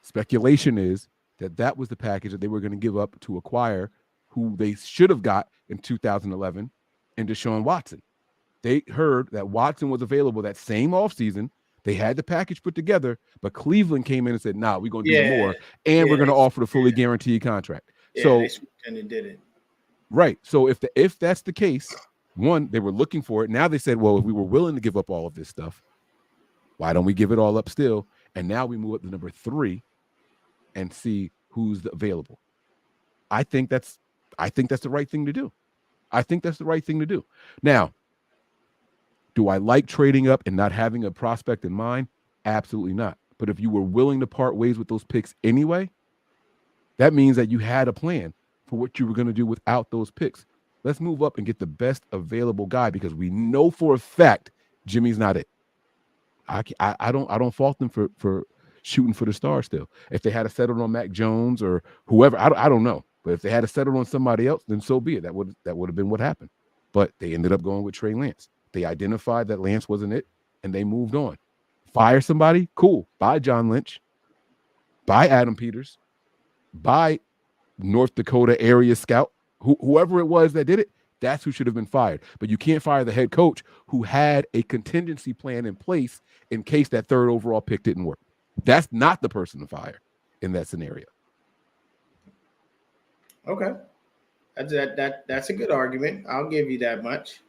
speculation is that was the package that they were going to give up to acquire who they should have got in 2011 in Deshaun Watson. They heard that Watson was available that same offseason. They had the package put together, but Cleveland came in and said, nah, we're going to do more, and we're going to offer the fully guaranteed contract. Yeah, so they swooped in and did it. Right. So if that's the case, one, they were looking for it. Now they said, well, if we were willing to give up all of this stuff, why don't we give it all up still? And now we move up to number 3 and see who's available. I think that's the right thing to do. Now, do I like trading up and not having a prospect in mind? Absolutely not. But if you were willing to part ways with those picks anyway, that means that you had a plan for what you were going to do without those picks. Let's move up and get the best available guy, because we know for a fact Jimmy's not it. I don't fault them for shooting for the star still. If they had settled on Mac Jones or whoever, I don't know. But if they had settled on somebody else, then so be it. That would have been what happened. But they ended up going with Trey Lance. They identified that Lance wasn't it, and they moved on. Fire somebody? Cool. Buy John Lynch. Buy Adam Peters. Buy North Dakota area scout. Whoever it was that did it, that's who should have been fired. But you can't fire the head coach who had a contingency plan in place in case that 3rd overall pick didn't work. That's not the person to fire in that scenario. Okay. That's a good argument. I'll give you that much.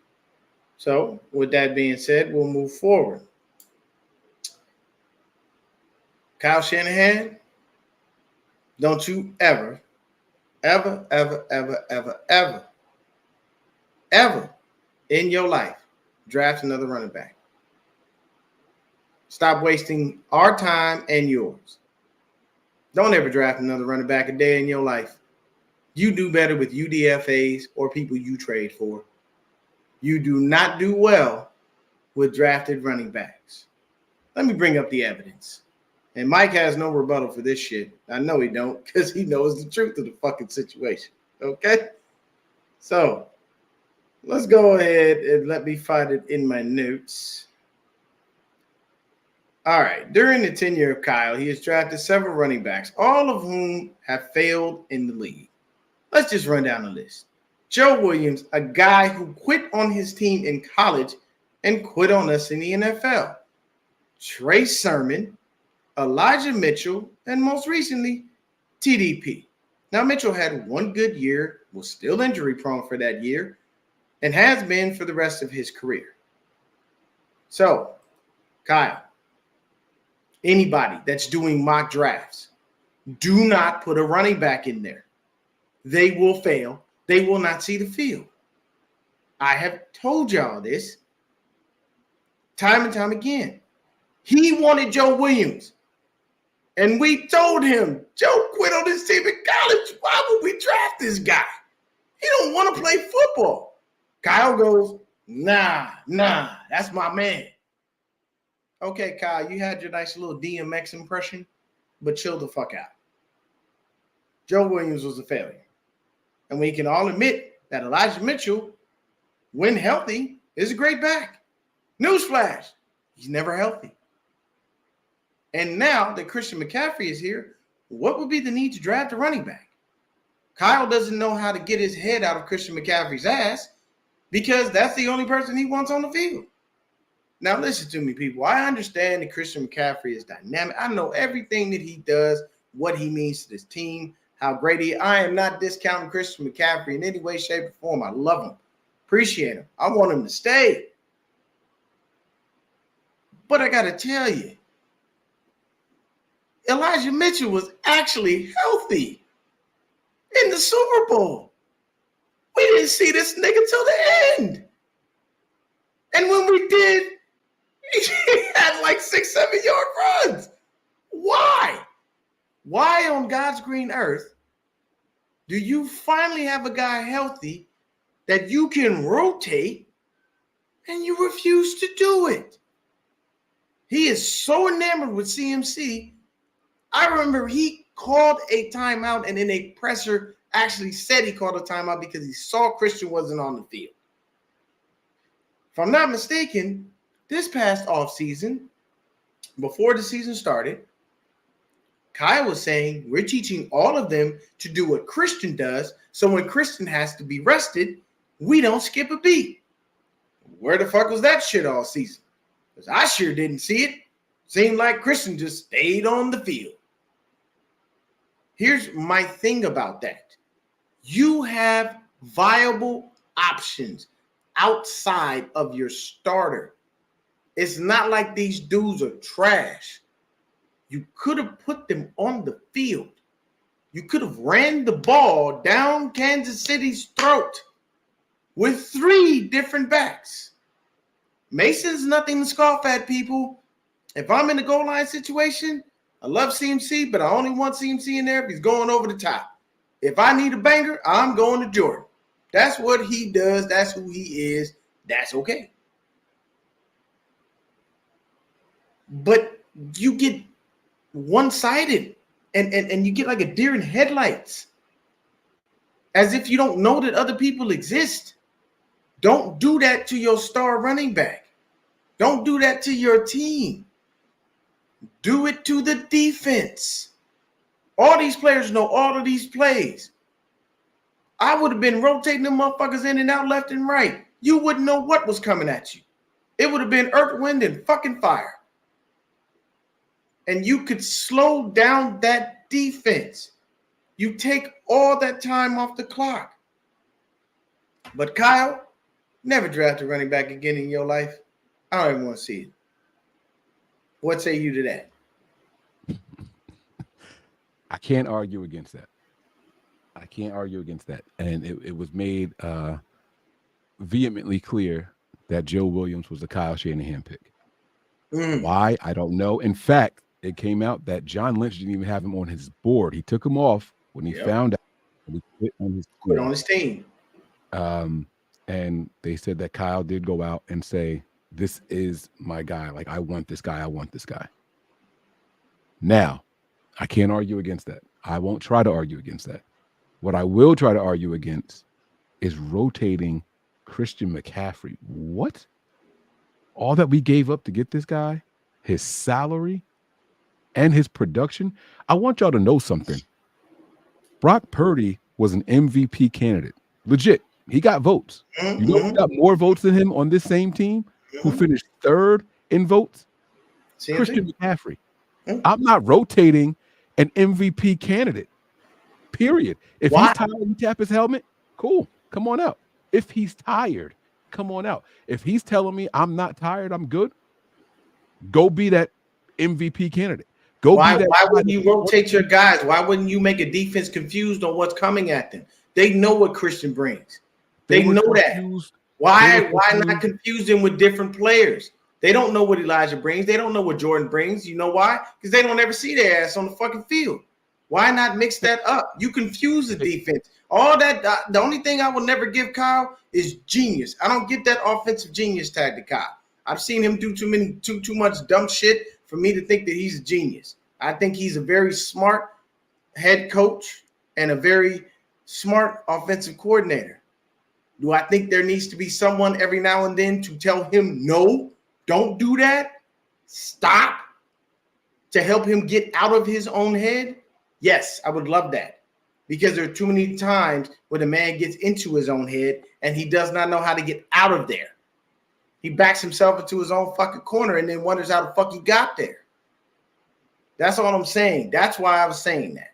So with that being said, we'll move forward. Kyle Shanahan, don't you ever in your life draft another running back. Stop wasting our time and yours. Don't ever draft another running back a day in your life. You do better with UDFAs or people you trade for. You do not do well with drafted running backs. Let me bring up the evidence. And Mike has no rebuttal for this shit. I know he don't, because he knows the truth of the fucking situation. Okay? So, let's go ahead and let me find it in my notes. All right. During the tenure of Kyle, he has drafted several running backs, all of whom have failed in the league. Let's just run down the list. Joe Williams, a guy who quit on his team in college and quit on us in the NFL. Trey Sermon, Elijah Mitchell, and most recently, TDP. Now, Mitchell had one good year, was still injury prone for that year, and has been for the rest of his career. So, Kyle, anybody that's doing mock drafts, do not put a running back in there. They will fail. They will not see the field. I have told y'all this time and time again. He wanted Joe Williams. And we told him, Joe quit on this team in college. Why would we draft this guy? He don't want to play football. Kyle goes, nah, that's my man. Okay, Kyle, you had your nice little DMX impression, but chill the fuck out. Joe Williams was a failure. And we can all admit that Elijah Mitchell, when healthy, is a great back. Newsflash, he's never healthy. And now that Christian McCaffrey is here, what would be the need to draft a running back? Kyle doesn't know how to get his head out of Christian McCaffrey's ass because that's the only person he wants on the field. Now, listen to me, people. I understand that Christian McCaffrey is dynamic. I know everything that he does, what he means to this team, how great he is. I am not discounting Christian McCaffrey in any way, shape, or form. I love him. Appreciate him. I want him to stay. But I got to tell you, Elijah Mitchell was actually healthy in the Super Bowl. We didn't see this nigga till the end. And when we did, he had like 6-7 yard runs. Why? Why on God's green earth do you finally have a guy healthy that you can rotate and you refuse to do it? He is so enamored with CMC. I remember he called a timeout and in a presser actually said he called a timeout because he saw Christian wasn't on the field. If I'm not mistaken, this past offseason, before the season started, Kyle was saying we're teaching all of them to do what Christian does, so when Christian has to be rested, we don't skip a beat. Where the fuck was that shit all season? Because I sure didn't see it. Seemed like Christian just stayed on the field. Here's my thing about that. You have viable options outside of your starter. It's not like these dudes are trash. You could have put them on the field. You could have ran the ball down Kansas City's throat with 3 different backs. Mason's nothing to scoff at, people. If I'm in a goal line situation, I love CMC, but I only want CMC in there if he's going over the top. If I need a banger, I'm going to Jordan. That's what he does. That's who he is. That's okay. But you get one-sided and you get like a deer in headlights, as if you don't know that other people exist. Don't do that to your star running back. Don't do that to your team. Do it to the defense. All these players know all of these plays. I would have been rotating them motherfuckers in and out left and right. You wouldn't know what was coming at you. It would have been earth, wind, and fucking fire. And you could slow down that defense. You take all that time off the clock. But Kyle, never draft a running back again in your life. I don't even want to see it. What say you to that? I can't argue against that. And it was made vehemently clear that Joe Williams was the Kyle Shanahan pick. Why? I don't know. In fact, it came out that John Lynch didn't even have him on his board. He took him off when he found out he quit on his team. And they said that Kyle did go out and say, this is my guy. Like, I want this guy. Now, I can't argue against that. I won't try to argue against that. What I will try to argue against is rotating Christian McCaffrey. What? All that we gave up to get this guy, his salary, and his production. I want y'all to know something. Brock Purdy was an MVP candidate. Legit. He got votes. You know who got more votes than him on this same team? Who finished 3rd in votes? Christian McCaffrey. I'm not rotating an MVP candidate. Period. If Why? he's tired, he tap his helmet. Cool. Come on out. If he's tired, come on out. If he's telling me I'm not tired, I'm good. Go be that MVP candidate. Go Why? be that. Why wouldn't you rotate your guys? Why wouldn't you make a defense confused on what's coming at them? They know what Christian brings. They know confused. that. Why not confuse them with different players? They don't know what Elijah brings. They don't know what Jordan brings. You know why? Because they don't ever see their ass on the fucking field. Why not mix that up? You confuse the defense. All that. The only thing I will never give Kyle is genius. I don't get that offensive genius tag to Kyle. I've seen him do too much dumb shit for me to think that he's a genius. I think he's a very smart head coach and a very smart offensive coordinator. Do I think there needs to be someone every now and then to tell him, no, don't do that, stop, to help him get out of his own head? Yes, I would love that, because there are too many times where the man gets into his own head and he does not know how to get out of there. He backs himself into his own fucking corner and then wonders how the fuck he got there. That's all I'm saying. That's why I was saying that.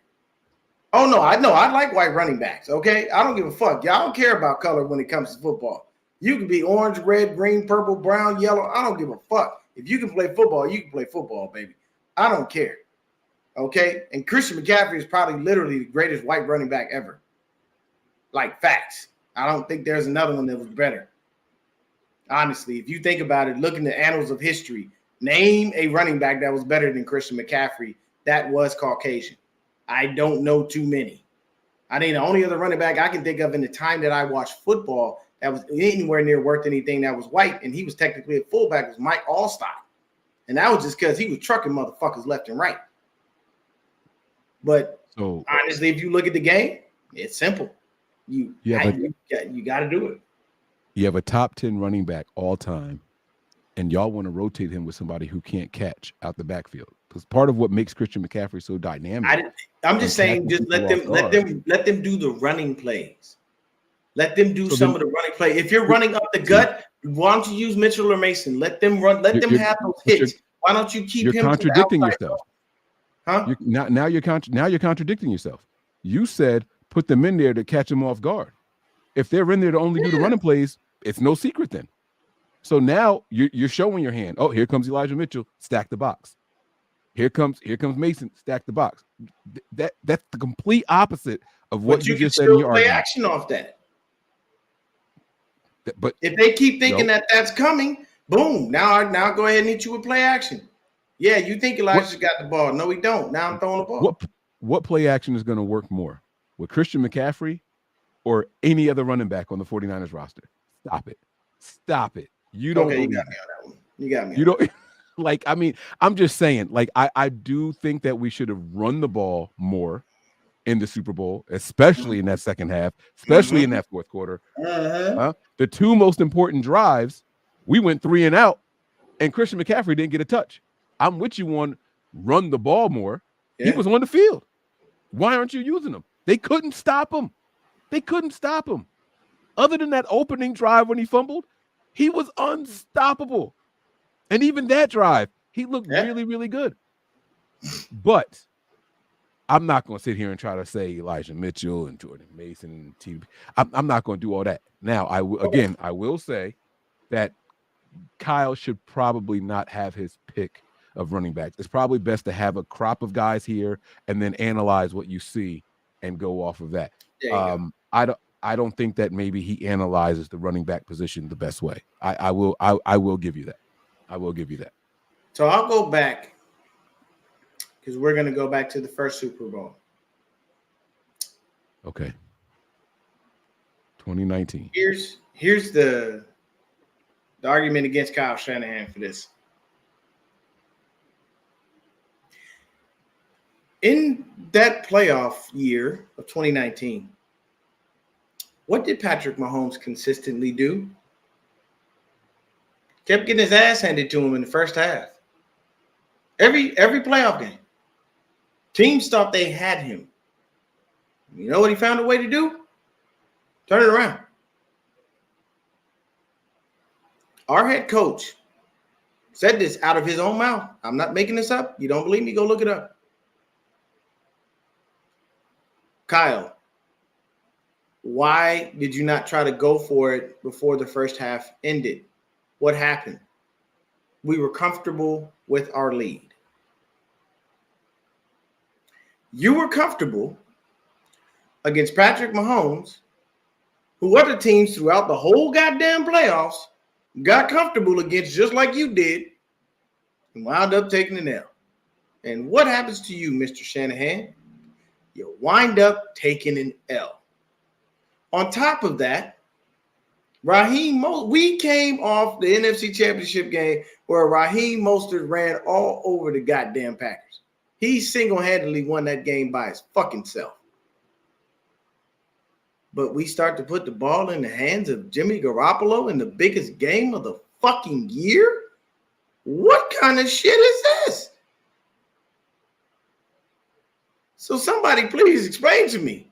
Oh, no, I like white running backs, okay? I don't give a fuck. Y'all don't care about color when it comes to football. You can be orange, red, green, purple, brown, yellow. I don't give a fuck. If you can play football, you can play football, baby. I don't care, okay? And Christian McCaffrey is probably literally the greatest white running back ever. Like, facts. I don't think there's another one that was better. Honestly, if you think about it, look in the annals of history, name a running back that was better than Christian McCaffrey that was Caucasian. I don't know too many. I think the only other running back I can think of in the time that I watched football that was anywhere near worth anything that was white, and he was technically a fullback, was Mike Allstott. And that was just because he was trucking motherfuckers left and right. But honestly, if you look at the game, it's simple. You got to do it. You have a top 10 running back all time, and y'all want to rotate him with somebody who can't catch out the backfield. Because part of what makes Christian McCaffrey so dynamic. I'm just saying, just let them do the running plays. Let them do some of the running play. If you're running up the gut, why don't you use Mitchell or Mason? Let them run. Let them have those hits. Why don't you keep him? You're contradicting yourself. Huh? Now you're contradicting yourself. You said put them in there to catch them off guard. If they're in there to only do the running plays, it's no secret then. So now you're showing your hand. Oh, here comes Elijah Mitchell. Stack the box. Here comes Mason. Stack the box. That's the complete opposite of what you just said in your argument. Play action off that. But if they keep thinking that that's coming, boom. Now go ahead and hit you with play action. Yeah, you think Elijah got the ball? No, he don't. Now I'm throwing the ball. What play action is going to work more with Christian McCaffrey or any other running back on the 49ers roster? Stop it. You don't. Okay, you got me on that one. You got me. You don't. Like, I mean, I'm just saying, like, I do think that we should have run the ball more in the Super Bowl, especially in that second half, especially in that fourth quarter. The two most important drives, we went 3 and out, and Christian McCaffrey didn't get a touch. I'm with you on run the ball more. Yeah. He was on the field. Why aren't you using him? They couldn't stop him. Other than that opening drive when he fumbled, he was unstoppable. And even that drive, he looked really, really good. But I'm not going to sit here and try to say Elijah Mitchell and Jordan Mason and T. I'm not going to do all that. Now, I will say that Kyle should probably not have his pick of running backs. It's probably best to have a crop of guys here and then analyze what you see and go off of that. I don't think that maybe he analyzes the running back position the best way. I will give you that. So I'll go back because we're going to go back to the first Super Bowl. Okay. 2019. Here's the argument against Kyle Shanahan for this. In that playoff year of 2019, what did Patrick Mahomes consistently do? Kept getting his ass handed to him in the first half. Every playoff game. Teams thought they had him. You know what he found a way to do? Turn it around. Our head coach said this out of his own mouth. I'm not making this up. You don't believe me? Go look it up. Kyle, why did you not try to go for it before the first half ended? What happened? We were comfortable with our lead. You were comfortable against Patrick Mahomes, who other teams throughout the whole goddamn playoffs got comfortable against just like you did and wound up taking an L. And what happens to you, Mr. Shanahan? You wind up taking an L. On top of that, we came off the NFC Championship game where Raheem Mostert ran all over the goddamn Packers. He single-handedly won that game by his fucking self. But we start to put the ball in the hands of Jimmy Garoppolo in the biggest game of the fucking year? What kind of shit is this? So somebody please explain to me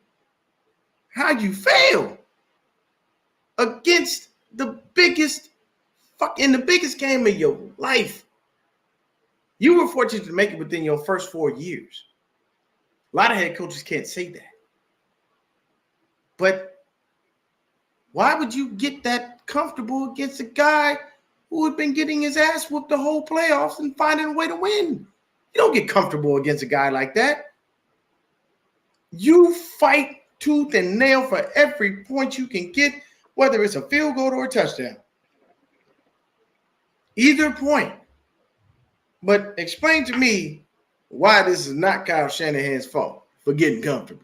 how you fail against the biggest game of your life. You were fortunate to make it within your first 4 years. A lot of head coaches can't say that. But why would you get that comfortable against a guy who had been getting his ass whooped the whole playoffs and finding a way to win? You don't get comfortable against a guy like that. You fight tooth and nail for every point you can get, whether it's a field goal or a touchdown. Either point. But explain to me why this is not Kyle Shanahan's fault for getting comfortable.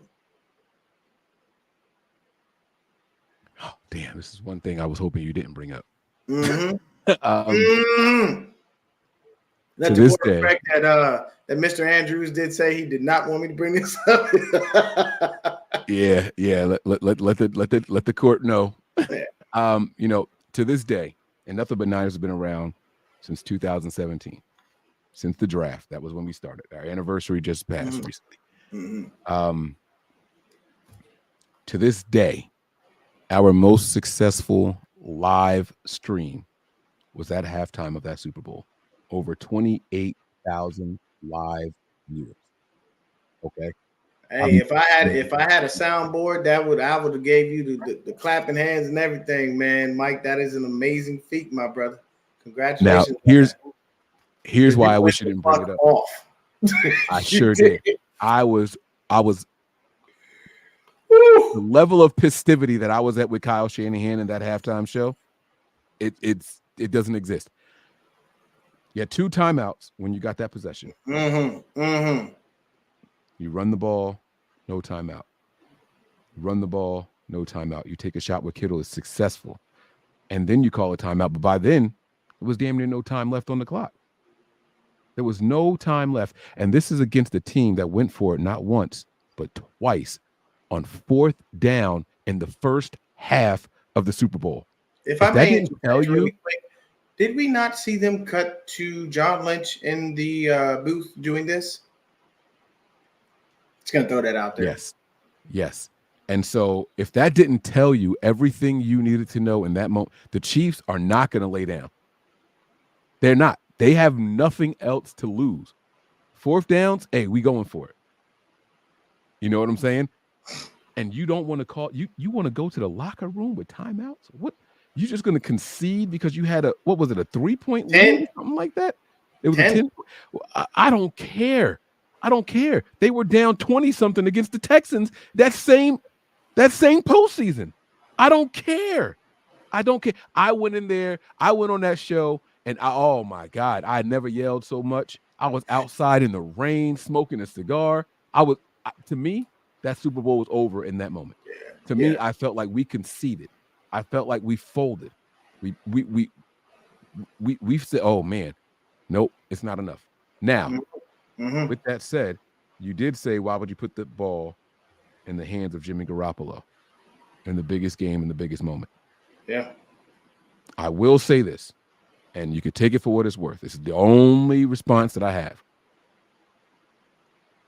Oh, damn, this is one thing I was hoping you didn't bring up. Mm-hmm. To this day, that Mr. Andrews did say he did not want me to bring this up. yeah. Let the court know. Yeah. To this day, and nothing but Niners have been around since 2017, since the draft. That was when we started. Our anniversary just passed recently. Mm-hmm. To this day, our most successful live stream was at halftime of that Super Bowl. Over 28,000 live viewers. Okay. Hey, if I had a soundboard, I would have gave you the clapping hands and everything, man. Mike, that is an amazing feat, my brother. Congratulations. Now, here's why I wish you didn't bring it up. Off. I sure did. I was the level of festivity that I was at with Kyle Shanahan in that halftime show. It doesn't exist. You had 2 timeouts when you got that possession. You run the ball, no timeout. You run the ball, no timeout. You take a shot with Kittle, is successful. And then you call a timeout. But by then, it was damn near no time left on the clock. There was no time left. And this is against a team that went for it not once, but twice on 4th down in the first half of the Super Bowl. If I may tell you, did we not see them cut to John Lynch in the booth doing this? It's going to throw that out there. Yes. And so if that didn't tell you everything you needed to know in that moment, the Chiefs are not going to lay down. They're not. They have nothing else to lose. 4th downs, hey, we going for it. You know what I'm saying? And you don't want to call, you want to go to the locker room with timeouts? What? You just going to concede because you had a 3-point lead or something like that? It was 10. I don't care. They were down 20-something against the Texans that same postseason. I don't care. I went in there. I went on that show, and oh my God, I never yelled so much. I was outside in the rain smoking a cigar. To me, that Super Bowl was over in that moment. To me, I felt like we conceded. I felt like we folded. We said, oh man, nope, it's not enough. Now, with that said, you did say, why would you put the ball in the hands of Jimmy Garoppolo in the biggest game in the biggest moment? Yeah. I will say this, and you can take it for what it's worth. This is the only response that I have.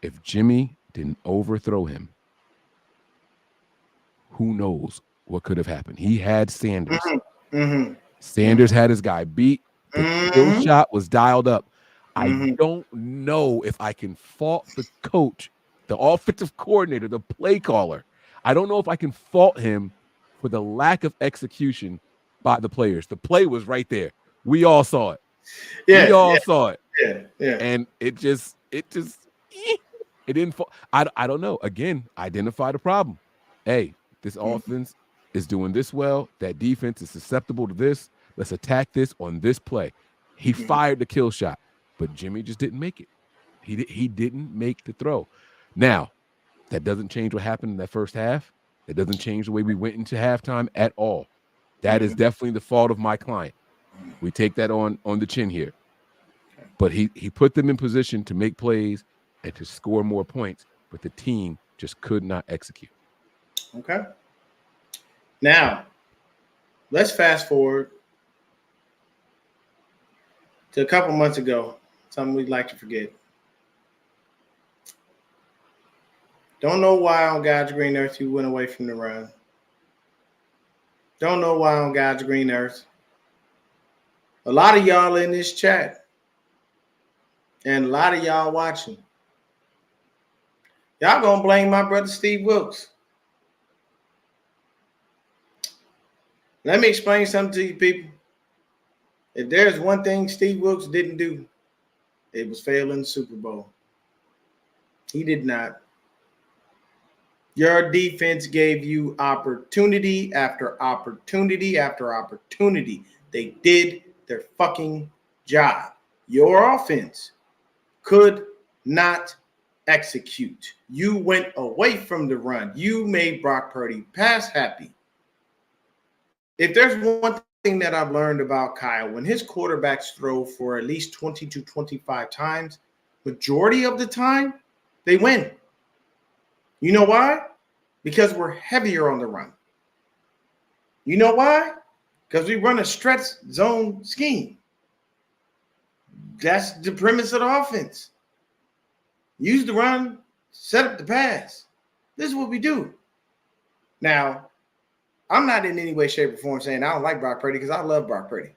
If Jimmy didn't overthrow him, who knows what could have happened? He had Sanders. Sanders had his guy beat. The kill shot was dialed up. I don't know if I can fault the coach the offensive coordinator, the play caller. I don't know if I can fault him for the lack of execution by the players. The play was right there. We all saw it. Yeah, We all saw it. yeah. And it didn't fall. I don't know. Again, identify the problem. Hey, this offense is doing this well. That defense is susceptible to this. Let's attack this on this play. He fired the kill shot, but Jimmy just didn't make it. He didn't make the throw. Now, that doesn't change what happened in that first half. It doesn't change the way we went into halftime at all. That is definitely the fault of my client. We take that on the chin here. But he put them in position to make plays and to score more points, but the team just could not execute. Okay. Now, let's fast forward to a couple months ago, something we'd like to forget. Don't know why on God's green earth you went away from the run. Don't know why on God's green earth. A lot of y'all in this chat and a lot of y'all watching. Y'all gonna blame my brother Steve Wilkes. Let me explain something to you people. If there's one thing Steve Wilkes didn't do, it was fail in the Super Bowl. He did not. Your defense gave you opportunity after opportunity after opportunity. They did their fucking job. Your offense could not execute. You went away from the run. You made Brock Purdy pass happy. If there's one thing that I've learned about Kyle, when his quarterbacks throw for at least 20 to 25 times, majority of the time, they win. You know why? Because we're heavier on the run. You know why? Because we run a stretch zone scheme. That's the premise of the offense. Use the run, set up the pass. This is what we do. Now, I'm not in any way, shape, or form saying I don't like Brock Purdy because I love Brock Purdy.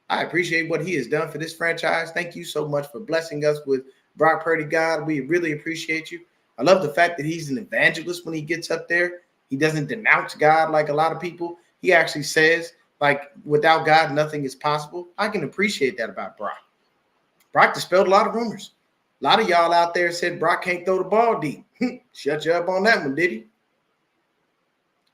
I appreciate what he has done for this franchise. Thank you so much for blessing us with Brock Purdy, God. We really appreciate you. I love the fact that he's an evangelist when he gets up there. He doesn't denounce God like a lot of people. He actually says, like, without God, nothing is possible. I can appreciate that about Brock. Brock dispelled a lot of rumors. A lot of y'all out there said Brock can't throw the ball deep. Shut you up on that one, did he?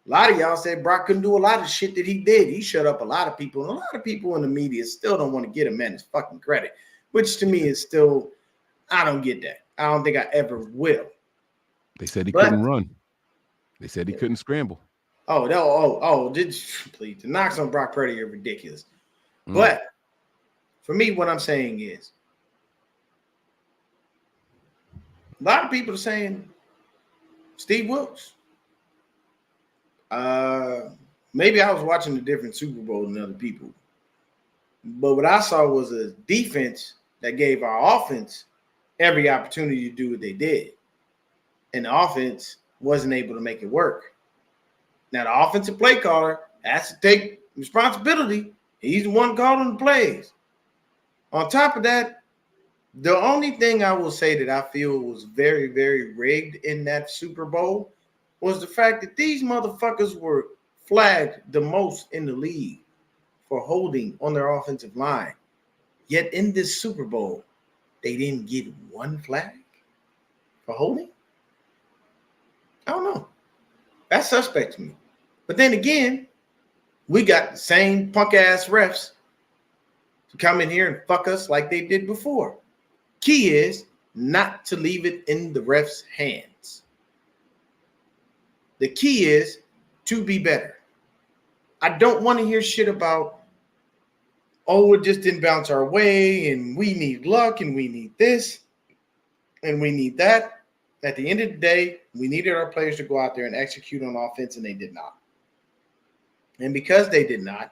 A lot of y'all said Brock couldn't do a lot of shit that he did. He shut up a lot of people. And a lot of people in the media still don't want to get him his fucking credit, which to me is still, I don't get that. I don't think I ever will. They said he couldn't run. They said he couldn't scramble. Please. The knocks on Brock Purdy are ridiculous. But for me, what I'm saying is, a lot of people are saying Steve Wilkes. Maybe I was watching a different Super Bowl than other people. But what I saw was a defense that gave our offense every opportunity to do what they did. And the offense wasn't able to make it work. Now, the offensive play caller has to take responsibility. He's the one calling the plays. On top of that, the only thing I will say that I feel was very, very rigged in that Super Bowl was the fact that these motherfuckers were flagged the most in the league for holding on their offensive line. Yet in this Super Bowl, they didn't get one flag for holding. I don't know. That's suspect to me. But then again, we got the same punk-ass refs to come in here and fuck us like they did before. Key is not to leave it in the refs' hands. The key is to be better. I don't want to hear shit about, oh, it just didn't bounce our way, and we need luck, and we need this, and we need that. At the end of the day, we needed our players to go out there and execute on offense, and they did not. And because they did not,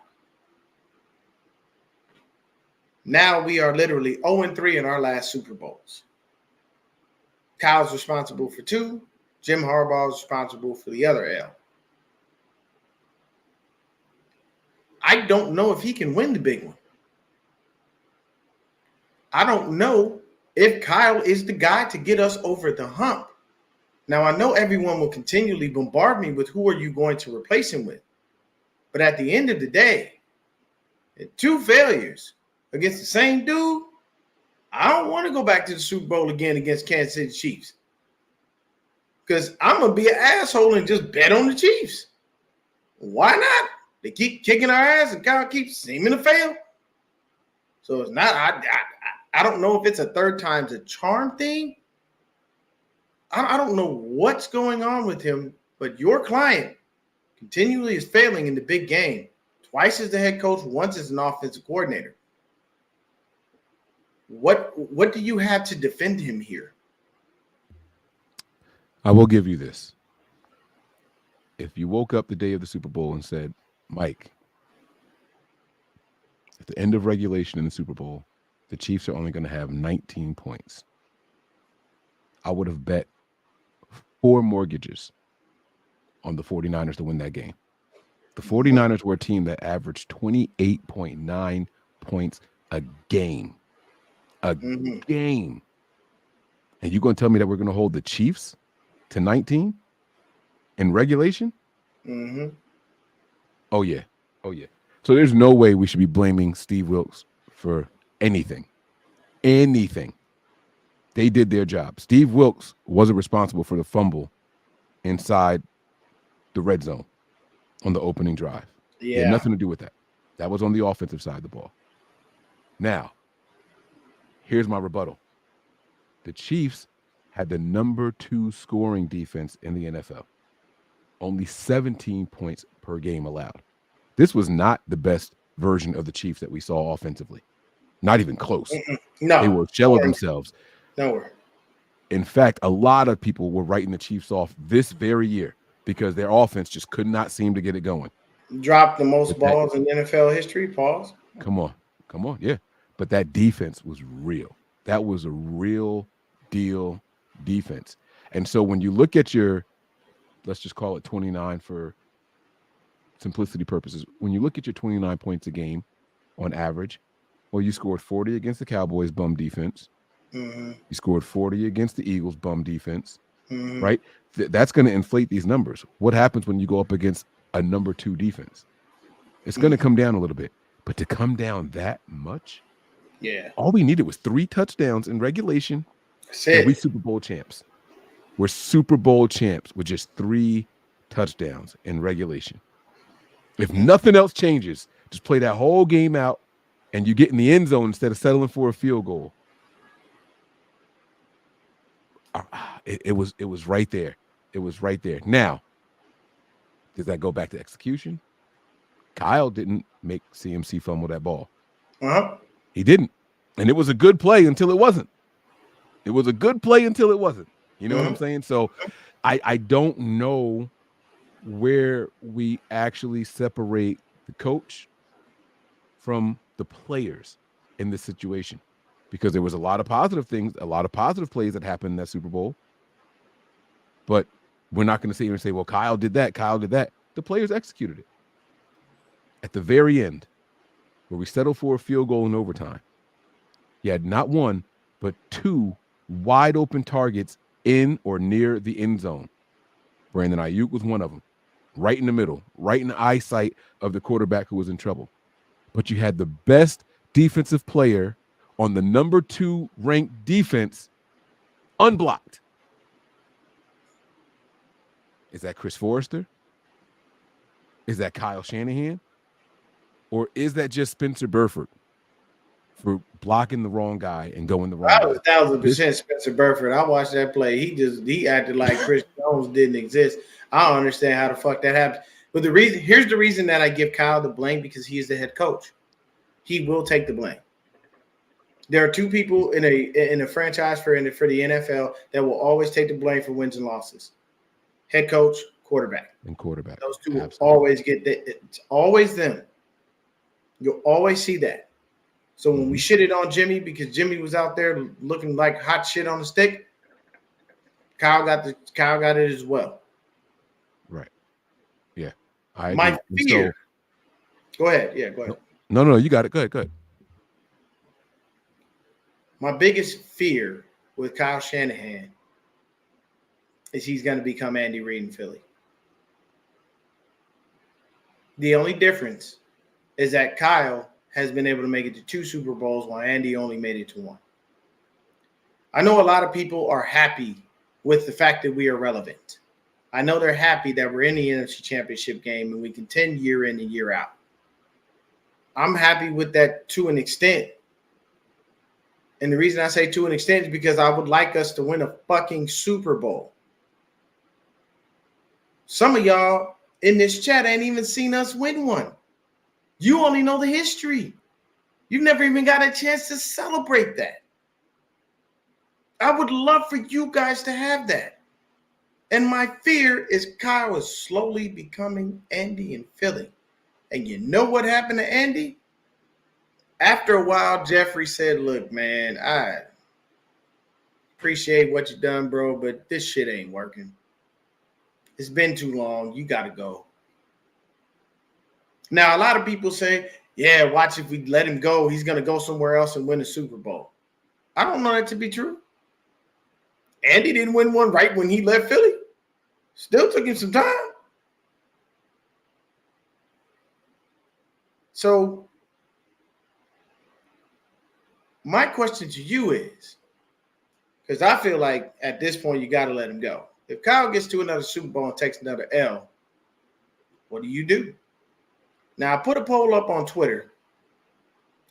now we are literally 0-3 in our last Super Bowls. Kyle's responsible for 2. Jim Harbaugh is responsible for the other L. I don't know if he can win the big one. I don't know if Kyle is the guy to get us over the hump. Now, I know everyone will continually bombard me with who are you going to replace him with. But at the end of the day, 2 failures against the same dude, I don't want to go back to the Super Bowl again against Kansas City Chiefs. Because I'm going to be an asshole and just bet on the Chiefs. Why not? They keep kicking our ass and Kyle keeps seeming to fail. So it's not, I don't know if it's a third time's a charm thing. I don't know what's going on with him, but your client continually is failing in the big game. Twice as the head coach, once as an offensive coordinator. What do you have to defend him here? I will give you this. If you woke up the day of the Super Bowl and said, Mike, at the end of regulation in the Super Bowl, the Chiefs are only going to have 19 points, I would have bet 4 mortgages on the 49ers to win that game. The 49ers were a team that averaged 28.9 points a game. Game. And you're going to tell me that we're going to hold the Chiefs to 19 in regulation? Mm-hmm. Oh, yeah. So there's no way we should be blaming Steve Wilks for anything. Anything. They did their job. Steve Wilks wasn't responsible for the fumble inside the red zone on the opening drive. Yeah. He had nothing to do with that. That was on the offensive side of the ball. Now, here's my rebuttal. The Chiefs had the number 2 scoring defense in the NFL. Only 17 points per game allowed. This was not the best version of the Chiefs that we saw offensively. Not even close. No. They were a shell of themselves. Nowhere. In fact, a lot of people were writing the Chiefs off this very year because their offense just could not seem to get it going. Dropped the most balls in NFL history. Pause. Come on. Yeah. But that defense was real. That was a real deal defense. And so when you look at your, let's just call it 29 for simplicity purposes. When you look at your 29 points a game on average, well, you scored 40 against the Cowboys bum defense. Mm-hmm. You scored 40 against the Eagles bum defense, mm-hmm. right? That's going to inflate these numbers. What happens when you go up against a number 2 defense? It's going to come down a little bit, but to come down that much, yeah. All we needed was 3 touchdowns in regulation. And we Super Bowl champs. We're Super Bowl champs with just 3 touchdowns in regulation. If nothing else changes, just play that whole game out, and you get in the end zone instead of settling for a field goal. It was right there. It was right there. Now, does that go back to execution? Kyle didn't make CMC fumble that ball. Uh-huh. He didn't. And it was a good play until it wasn't. You know what I'm saying? So I don't know where we actually separate the coach from the players in this situation, because there was a lot of positive things, a lot of positive plays that happened in that Super Bowl. But we're not going to sit here and say, well, Kyle did that. The players executed it. At the very end, where we settled for a field goal in overtime, you had not 1, but 2 wide open targets in or near the end zone. Brandon Ayuk was one of them, right in the middle, right in the eyesight of the quarterback who was in trouble. But you had the best defensive player on the number 2 ranked defense unblocked. Is that Chris Forrester? Is that Kyle Shanahan? Or is that just Spencer Burford for blocking the wrong guy and going the wrong way? That was 1,000% Spencer Burford. I watched that play. He acted like Chris Jones didn't exist. I don't understand how the fuck that happened. But here's the reason that I give Kyle the blame, because he is the head coach. He will take the blame. There are 2 people in a franchise for the NFL that will always take the blame for wins and losses: head coach, quarterback. And quarterback. Those 2 will always get that. It's always them. You'll always see that. So when we shitted on Jimmy because Jimmy was out there looking like hot shit on the stick, Kyle got it as well. Right. Yeah. My fear. Go ahead. Yeah, go ahead. No, you got it. Go ahead. My biggest fear with Kyle Shanahan is he's going to become Andy Reid in Philly. The only difference is that Kyle has been able to make it to 2 Super Bowls while Andy only made it to 1. I know a lot of people are happy with the fact that we are relevant. I know they're happy that we're in the NFC Championship game and we contend year in and year out. I'm happy with that to an extent. And the reason I say to an extent is because I would like us to win a fucking Super Bowl. Some of y'all in this chat ain't even seen us win one. You only know the history. You never even got a chance to celebrate that. I would love for you guys to have that. And my fear is Kyle is slowly becoming Andy in Philly. And you know what happened to Andy? After a while, Jeffrey said, look, man, I appreciate what you done, bro, but this shit ain't working. It's been too long. You got to go. Now, a lot of people say, yeah, watch if we let him go, he's going to go somewhere else and win a Super Bowl. I don't know that to be true. Andy didn't win one right when he left Philly. Still took him some time. So my question to you is, because I feel like at this point you got to let him go. If Kyle gets to another Super Bowl and takes another L, what do you do? Now, I put a poll up on Twitter,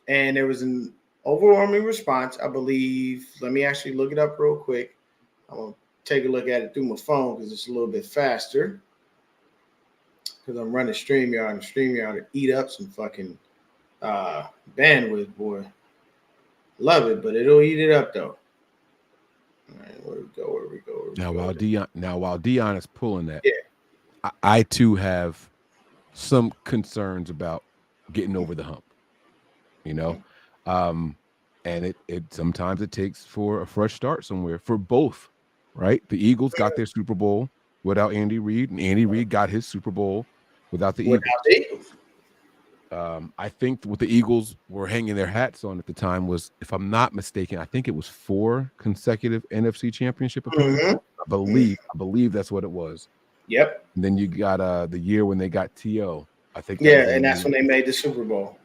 and there was an overwhelming response, I believe. Let me actually look it up real quick. I'm going to take a look at it through my phone because it's a little bit faster. Because I'm running StreamYard, and StreamYard to eat up some fucking bandwidth, boy. Love it, but it'll eat it up, though. All right, where we go. While Dion is pulling that, yeah. I too have some concerns about getting over the hump, you know, and it sometimes it takes for a fresh start somewhere for both, right? The Eagles got their Super Bowl without Andy Reid, and Andy Reid got his Super Bowl without the Eagles. I think what the Eagles were hanging their hats on at the time was, if I'm not mistaken, I think it was 4 consecutive NFC Championship appearances. I believe that's what it was. Yep. And then you got the year when they got T.O. I think. And that's when they made the Super Bowl.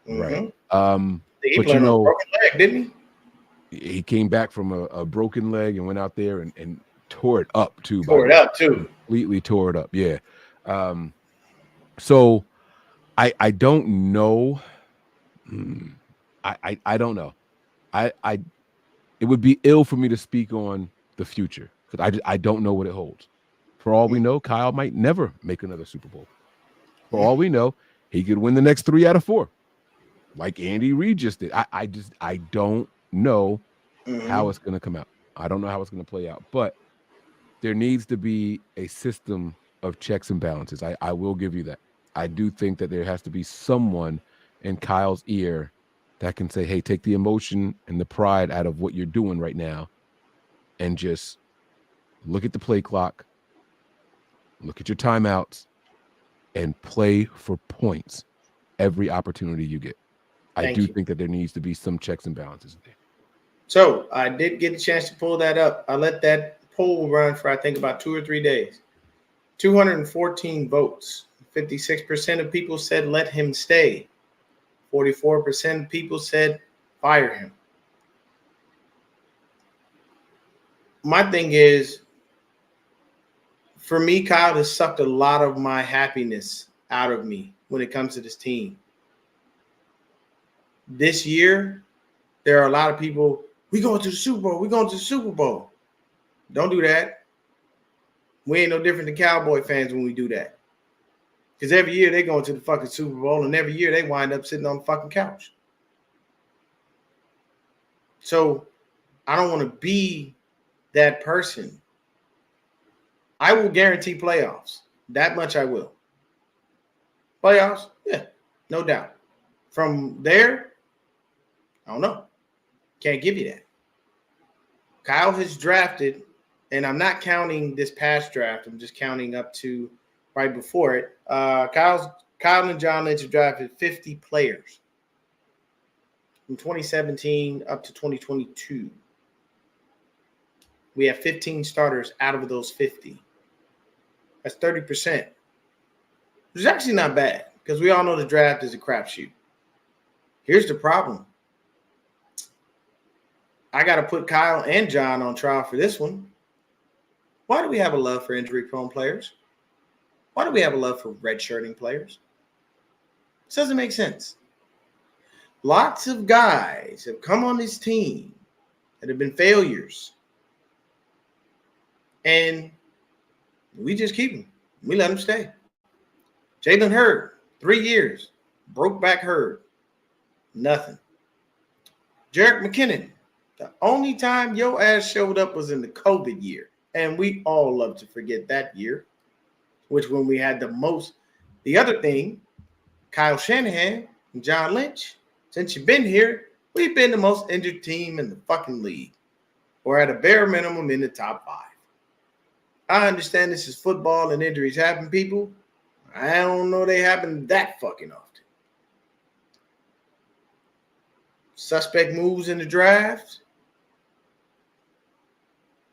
Right. He played on a broken leg, didn't he? He came back from a broken leg and went out there and tore it up too. Completely tore it up. Yeah. So I don't know. I don't know. It would be ill for me to speak on the future because I don't know what it holds. For all we know, Kyle might never make another Super Bowl. For all we know, he could win the next 3 out of 4, like Andy Reid just did. I don't know how it's going to come out. I don't know how it's going to play out. But there needs to be a system of checks and balances. I will give you that. I do think that there has to be someone in Kyle's ear that can say, hey, take the emotion and the pride out of what you're doing right now and just look at the play clock, look at your timeouts, and play for points every opportunity you get. I do think that there needs to be some checks and balances there. So I did get a chance to pull that up. I let that poll run for, I think, about 2 or 3 days. 214 votes. 56% of people said let him stay. 44% of people said fire him. My thing is, for me, Kyle has sucked a lot of my happiness out of me when it comes to this team. This year, there are a lot of people, we going to the Super Bowl. We going to the Super Bowl. Don't do that. We ain't no different than Cowboy fans when we do that. Because every year they go to the fucking Super Bowl, and every year they wind up sitting on the fucking couch. So I don't want to be that person. I will guarantee playoffs. That much I will. Playoffs? Yeah, no doubt. From there, I don't know. Can't give you that. Kyle has drafted, and I'm not counting this past draft. I'm just counting up to right before it. Kyle and John Lynch have drafted 50 players from 2017 up to 2022. We have 15 starters out of those 50. That's 30%. Which is actually not bad because we all know the draft is a crapshoot. Here's the problem. I got to put Kyle and John on trial for this one. Why do we have a love for injury-prone players? Why do we have a love for redshirting players? This doesn't make sense. Lots of guys have come on this team that have been failures. And we just keep them. We let them stay. Jalen Hurd, 3 years. Broke back Hurd. Nothing. Jerick McKinnon, the only time your ass showed up was in the COVID year. And we all love to forget that year, which when we had the most. The other thing, Kyle Shanahan and John Lynch, since you've been here, we've been the most injured team in the fucking league. Or at a bare minimum in the top 5. I understand this is football and injuries happen, people. I don't know they happen that fucking often. Suspect moves in the draft.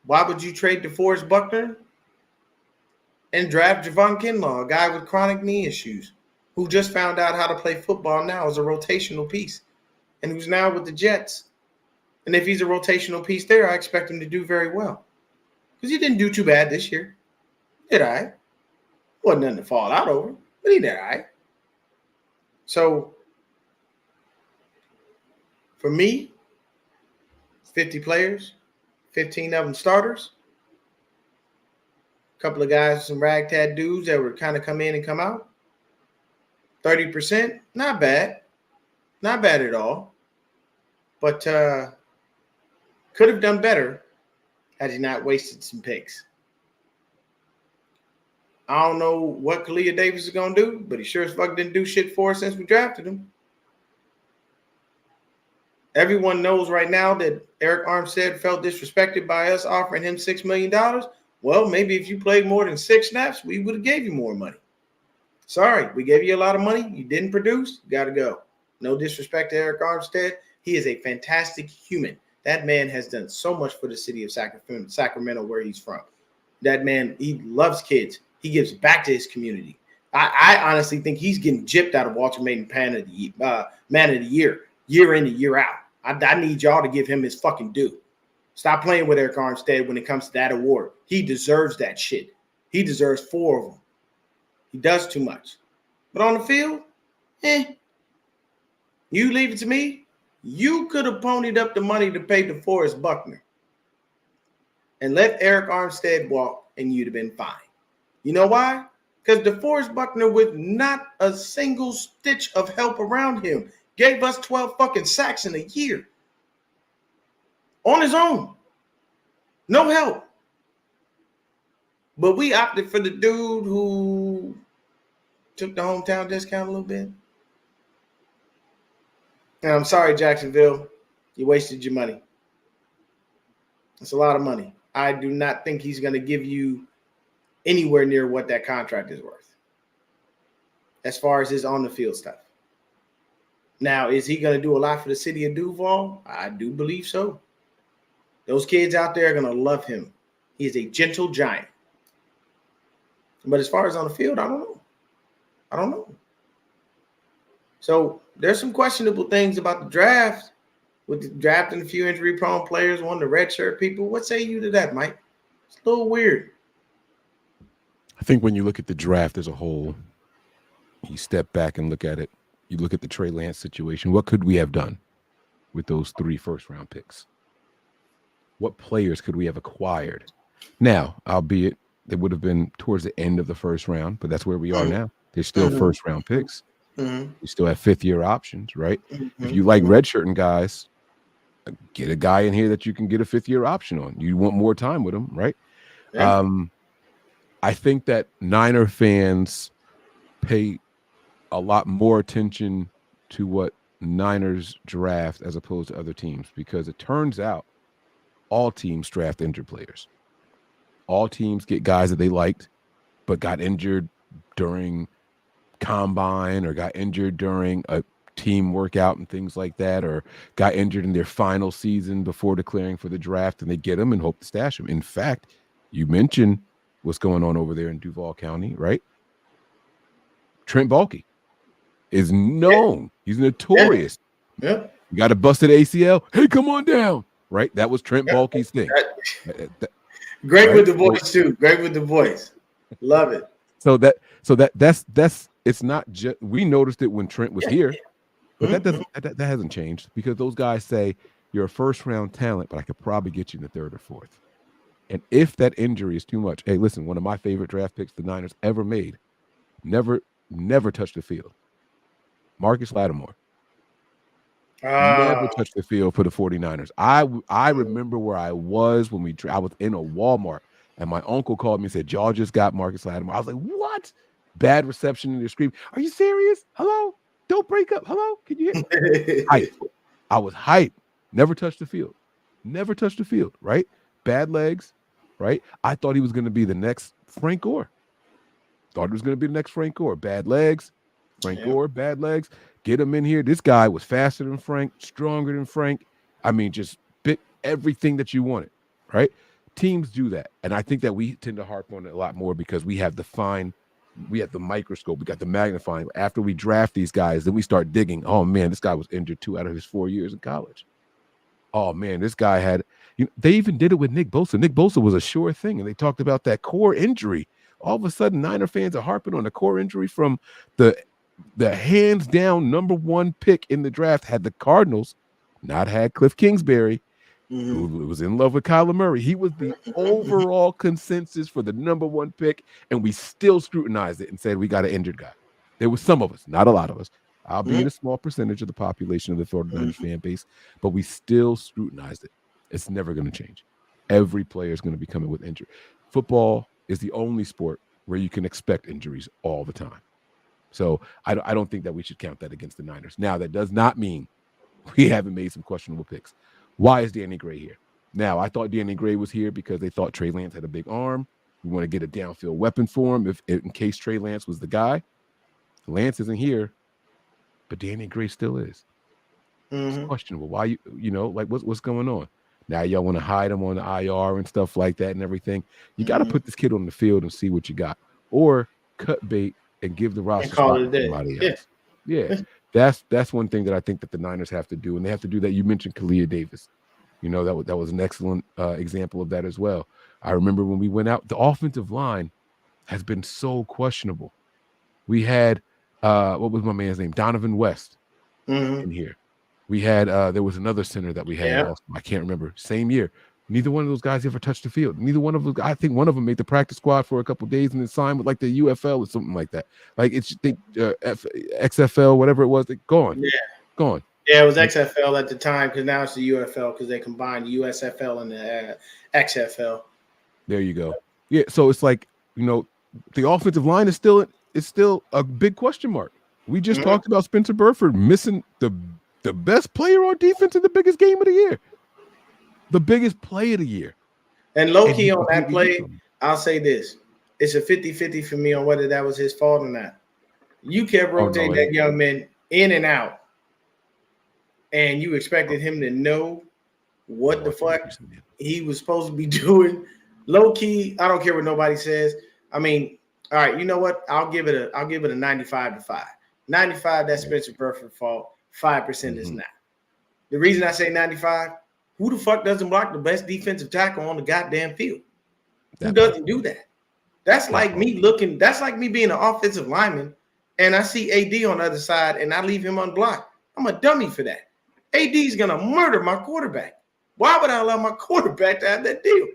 Why would you trade DeForest Buckner and draft Javon Kinlaw, a guy with chronic knee issues, who just found out how to play football now as a rotational piece and who's now with the Jets? And if he's a rotational piece there, I expect him to do very well. Because he didn't do too bad this year. Did I? Wasn't nothing to fall out over, but he did all right. So, for me, 50 players, 15 of them starters, a couple of guys, some ragtag dudes that were kind of come in and come out. 30%, not bad. Not bad at all. But could have done better had he not wasted some picks. I don't know what Kalia Davis is going to do, but he sure as fuck didn't do shit for us since we drafted him. Everyone knows right now that Eric Armstead felt disrespected by us offering him $6 million. Well, maybe if you played more than 6 snaps, we would have gave you more money. Sorry, we gave you a lot of money. You didn't produce. You got to go. No disrespect to Eric Armstead. He is a fantastic human. That man has done so much for the city of Sacramento, where he's from. That man, he loves kids. He gives back to his community. I honestly think he's getting gypped out of Walter Payton Man of the year in and year out. I need y'all to give him his fucking due. Stop playing with Eric Armstead when it comes to that award. He deserves that shit. He deserves 4 of them. He does too much. But on the field, you leave it to me. You could have ponied up the money to pay DeForest Buckner and let Eric Armstead walk, and you'd have been fine. You know why? Because DeForest Buckner, with not a single stitch of help around him, gave us 12 fucking sacks in a year. On his own. No help. But we opted for the dude who took the hometown discount a little bit. And I'm sorry, Jacksonville. You wasted your money. That's a lot of money. I do not think he's going to give you anywhere near what that contract is worth as far as his on-the-field stuff. Now, is he going to do a lot for the city of Duval? I do believe so. Those kids out there are going to love him. He is a gentle giant. But as far as on the field, I don't know. So there's some questionable things about the draft, with drafting a few injury-prone players, one of the redshirt people. What say you to that, Mike? It's a little weird. I think when you look at the draft as a whole, you step back and look at it. You look at the Trey Lance situation. What could we have done with those 3 first-round picks? What players could we have acquired? Now, albeit they would have been towards the end of the first round, but that's where we are now. They're still first-round picks. You still have 5th-year options, right? If you like redshirting guys, get a guy in here that you can get a 5th-year option on. You want more time with him, right? Yeah. I think that Niner fans pay a lot more attention to what Niners draft as opposed to other teams, because it turns out all teams draft injured players. All teams get guys that they liked but got injured during combine or got injured during a team workout and things like that, or got injured in their final season before declaring for the draft, and they get them and hope to stash them. In fact, you mentioned what's going on over there in Duval County, right? Trent Baalke is known. He's notorious. Yeah. You got a busted ACL. Hey, come on down. Right? That was Trent Yeah. Baalke's thing. Great right? with the voice too. Great with the voice. Love it. So that's it's not just, we noticed it when Trent was here, but that hasn't changed, because those guys say you're a first round talent, but I could probably get you in the third or fourth. And if that injury is too much, hey, listen, one of my favorite draft picks the Niners ever made, never touched the field. Marcus Lattimore. Never touched the field for the 49ers. I remember where I was when I was in a Walmart, and my uncle called me and said, y'all just got Marcus Lattimore. I was like, what? Bad reception, and they're screaming, are you serious? Hello? Don't break up. Hello? Can you hear? Hype. I was hype. Never touched the field. Never touched the field, right? Bad legs, right? I thought he was going to be the next Frank Gore. Thought he was going to be the next Frank Gore. Bad legs. Frank Gore, bad legs. Get him in here. This guy was faster than Frank, stronger than Frank. I mean, just bit everything that you wanted, right? Teams do that. And I think that we tend to harp on it a lot more because we have the microscope, we got the magnifying. After we draft these guys, then we start digging. Oh, man, this guy was injured 2 out of his 4 years in college. Oh, man, this guy had, they even did it with Nick Bosa. Nick Bosa was a sure thing, and they talked about that core injury. All of a sudden, Niner fans are harping on the core injury from the hands down number 1 pick in the draft. Had the Cardinals not had Cliff Kingsbury, who was in love with Kyler Murray, he was the overall consensus for the number 1 pick, and we still scrutinized it and said we got an injured guy. There was some of us, not a lot of us. I'll be in a small percentage of the population of the 49ers fan base, but we still scrutinized it. It's never going to change. Every player is going to be coming with injury. Football is the only sport where you can expect injuries all the time. So I don't think that we should count that against the Niners. Now, that does not mean we haven't made some questionable picks. Why is Danny Gray here? Now, I thought Danny Gray was here because they thought Trey Lance had a big arm. We want to get a downfield weapon for him in case Trey Lance was the guy. Lance isn't here, but Danny Gray still is. It's questionable. Why what's going on? Now y'all want to hide him on the IR and stuff like that and everything. You got to put this kid on the field and see what you got, or cut bait and give the roster spot to somebody else. Yeah. That's one thing that I think that the Niners have to do, and they have to do that. You mentioned Kalia Davis. That was an excellent example of that as well. I remember when we went out, the offensive line has been so questionable. We had what was my man's name? Donovan West in here. We had there was another center that we had. Also, I can't remember. Same year. Neither one of those guys ever touched the field. Neither one of them. I think one of them made the practice squad for a couple of days and then signed with like the UFL or something like that. Like it's XFL, whatever it was. Gone. Gone. Yeah, it was XFL at the time, because now it's the UFL because they combined the USFL and the XFL. There you go. Yeah. So it's like the offensive line is still a big question mark. We just talked about Spencer Burford missing the best player on defense in the biggest game of the year. The biggest play of the year. And low-key on that play, I'll say this. It's a 50-50 for me on whether that was his fault or not. You kept rotating that young man in and out, and you expected him to know what the fuck he was supposed to be doing. Low-key, I don't care what nobody says. I mean, all right, you know what? I'll give it a 95-5. 95, that's Spencer Burford's fault. 5% is not. The reason I say 95, who the fuck doesn't block the best defensive tackle on the goddamn field? Who doesn't do that? That's like me being an offensive lineman and I see AD on the other side and I leave him unblocked. I'm a dummy for that. AD is going to murder my quarterback. Why would I allow my quarterback to have that deal?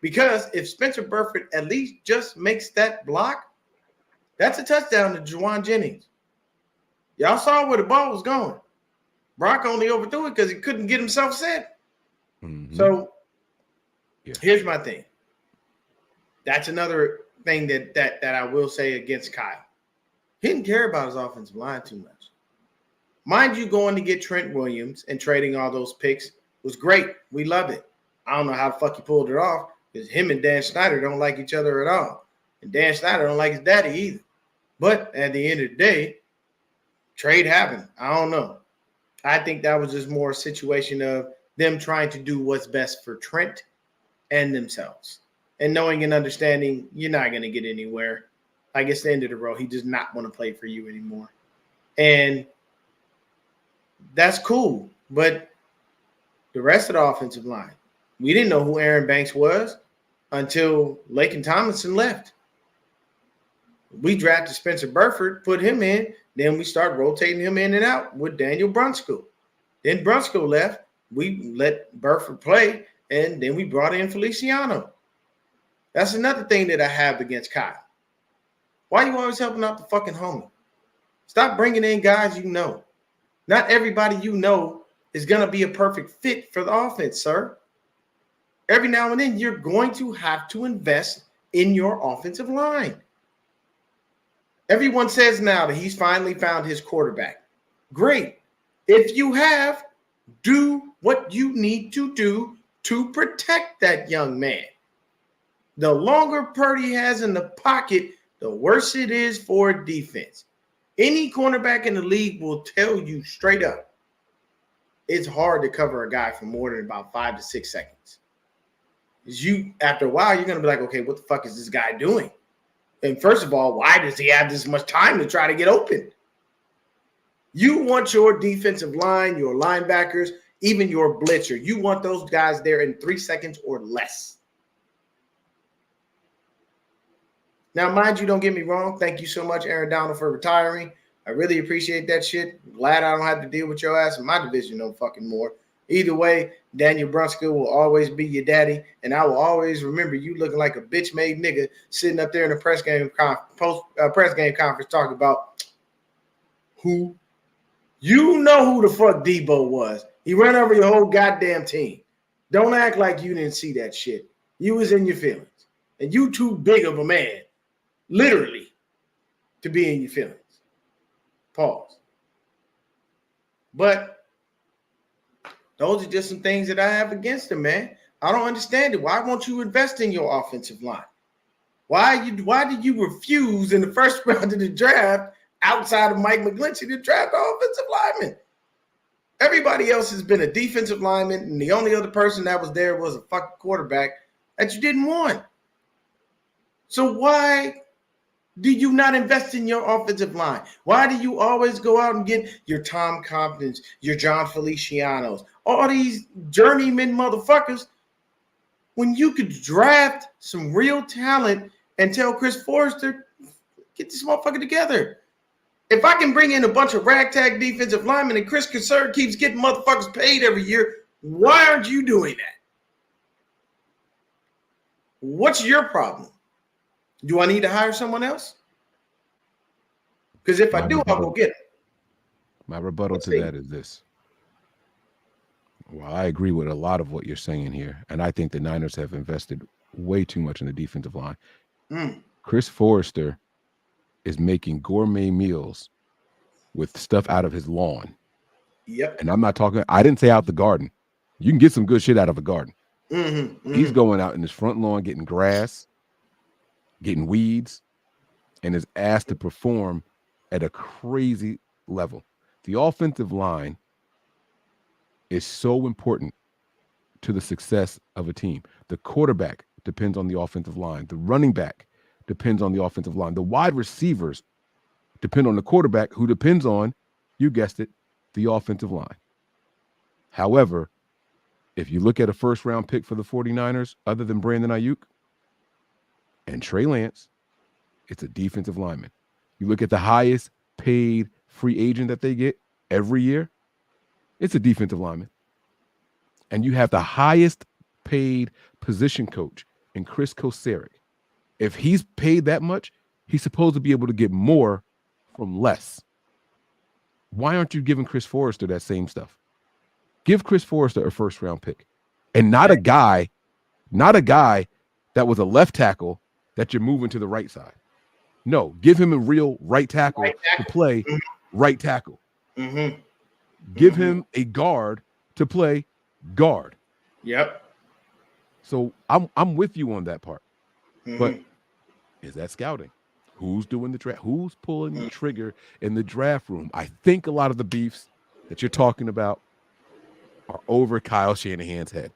Because if Spencer Burford at least just makes that block, that's a touchdown to Juwan Jennings. Y'all saw where the ball was going. Brock only overthrew it because he couldn't get himself set. So here's my thing. That's another thing that I will say against Kyle. He didn't care about his offensive line too much. Mind you, going to get Trent Williams and trading all those picks was great. We loved it. I don't know how the fuck he pulled it off, because him and Dan Snyder don't like each other at all. And Dan Snyder don't like his daddy either. But at the end of the day, Trade happened. I don't know. I think that was just more a situation of them trying to do what's best for Trent and themselves. And knowing and understanding you're not going to get anywhere. Like it's the end of the road. He does not want to play for you anymore. And that's cool. But the rest of the offensive line, we didn't know who Aaron Banks was until Laken Tomlinson left. We drafted Spencer Burford, put him in, then we start rotating him in and out with Daniel Brunskill. Then Brunskill left. We let Burford play, and then we brought in Feliciano. That's another thing that I have against Kyle. Why are you always helping out the fucking homie? Stop bringing in guys you know. Not everybody you know is going to be a perfect fit for the offense, sir. Every now and then, you're going to have to invest in your offensive line. Everyone says now that he's finally found his quarterback. Great. If you have, do what you need to do to protect that young man. The longer Purdy has in the pocket, the worse it is for defense. Any cornerback in the league will tell you straight up, it's hard to cover a guy for more than about 5 to 6 seconds. After a while, you're going to be like, okay, what the fuck is this guy doing? And first of all, why does he have this much time to try to get open? You want your defensive line, your linebackers, even your blitzer. You want those guys there in 3 seconds or less. Now, mind you, don't get me wrong. Thank you so much, Aaron Donald, for retiring. I really appreciate that shit. Glad I don't have to deal with your ass in my division no fucking more. Either way, Daniel Brunskill will always be your daddy, and I will always remember you looking like a bitch-made nigga sitting up there in the press game conference talking about who. You know who the fuck Debo was. He ran over your whole goddamn team. Don't act like you didn't see that shit. You was in your feelings, and you too big of a man, literally, to be in your feelings. Pause. But those are just some things that I have against him, man. I don't understand it. Why won't you invest in your offensive line? Why did you refuse in the first round of the draft outside of Mike McGlinchey to draft an offensive lineman? Everybody else has been a defensive lineman, and the only other person that was there was a fucking quarterback that you didn't want. So why do you not invest in your offensive line? Why do you always go out and get your Tom Comptons, your John Felicianos, all these journeyman motherfuckers when you could draft some real talent and tell Chris Forrester, get this motherfucker together? If I can bring in a bunch of ragtag defensive linemen and Chris Concern keeps getting motherfuckers paid every year, why aren't you doing that? What's your problem? Do I need to hire someone else? Because if I do, I'll go get it. My rebuttal to that is this. Well, I agree with a lot of what you're saying here, and I think the Niners have invested way too much in the defensive line. Chris Forrester is making gourmet meals with stuff out of his lawn. Yep. And I'm not talking, I didn't say out the garden. You can get some good shit out of a garden. He's going out in his front lawn, getting grass, getting weeds, and is asked to perform at a crazy level. The offensive line is so important to the success of a team. The quarterback depends on the offensive line. The running back depends on the offensive line. The wide receivers depend on the quarterback, who depends on, you guessed it, the offensive line. However, if you look at a first-round pick for the 49ers, other than Brandon Ayuk and Trey Lance, it's a defensive lineman. You look at the highest paid free agent that they get every year, it's a defensive lineman. And you have the highest paid position coach in Chris Kosaric. If he's paid that much, he's supposed to be able to get more from less. Why aren't you giving Chris Forrester that same stuff? Give Chris Forrester a first-round pick, and not a guy that was a left tackle that you're moving to the right side. No, give him a real right tackle to play right tackle. Give him a guard to play guard. Yep. So I'm with you on that part. But is that scouting? Who's doing the draft? Who's pulling the trigger in the draft room? I think a lot of the beefs that you're talking about are over Kyle Shanahan's head.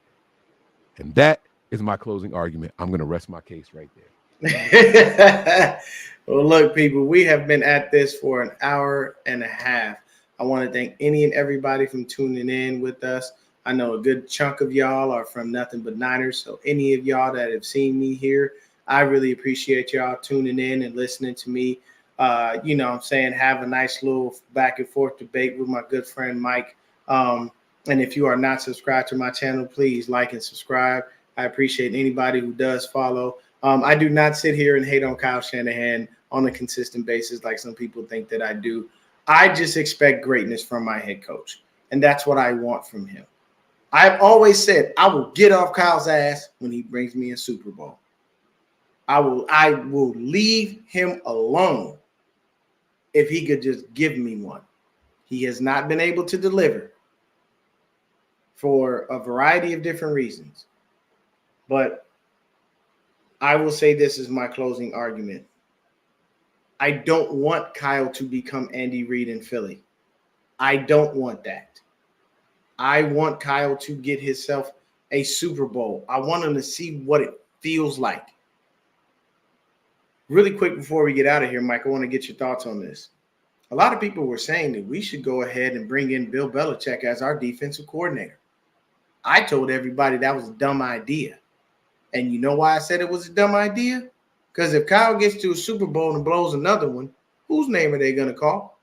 And that is my closing argument. I'm going to rest my case right there. Well, look, people, we have been at this for an hour and a half. I want to thank any and everybody from tuning in with us. I know a good chunk of y'all are from Nothing But Niners. So any of y'all that have seen me here, I really appreciate y'all tuning in and listening to me. You know what I'm saying, have a nice little back and forth debate with my good friend Mike. And if you are not subscribed to my channel, please like and subscribe. I appreciate anybody who does follow. I do not sit here and hate on Kyle Shanahan on a consistent basis like some people think that I do. I just expect greatness from my head coach, and that's what I want from him. I've always said I will get off Kyle's ass when he brings me a Super Bowl. I will leave him alone if he could just give me one. He has not been able to deliver for a variety of different reasons. But I will say this is my closing argument. I don't want Kyle to become Andy Reid in Philly. I don't want that. I want Kyle to get himself a Super Bowl. I want him to see what it feels like. Really quick before we get out of here, Mike, I want to get your thoughts on this. A lot of people were saying that we should go ahead and bring in Bill Belichick as our defensive coordinator. I told everybody that was a dumb idea. And you know why I said it was a dumb idea? Because if Kyle gets to a Super Bowl and blows another one, whose name are they going to call?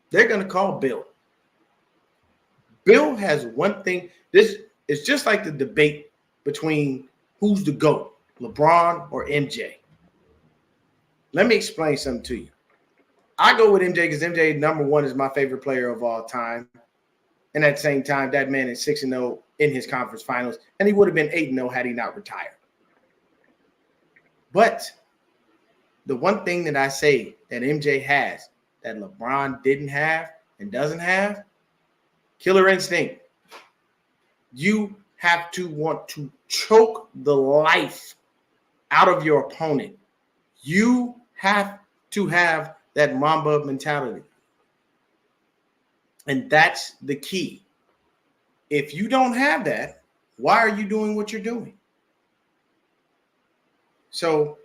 They're going to call Bill. Bill has one thing. This is just like the debate between who's the GOAT, LeBron or MJ. Let me explain something to you. I go with MJ because MJ, number one, is my favorite player of all time. And at the same time, that man is 6-0 in his conference finals, and he would have been 8-0 had he not retired. But the one thing that I say that MJ has that LeBron didn't have and doesn't have, killer instinct. You have to want to choke the life out of your opponent. You have to have that Mamba mentality. And that's the key. If you don't have that, why are you doing what you're doing? So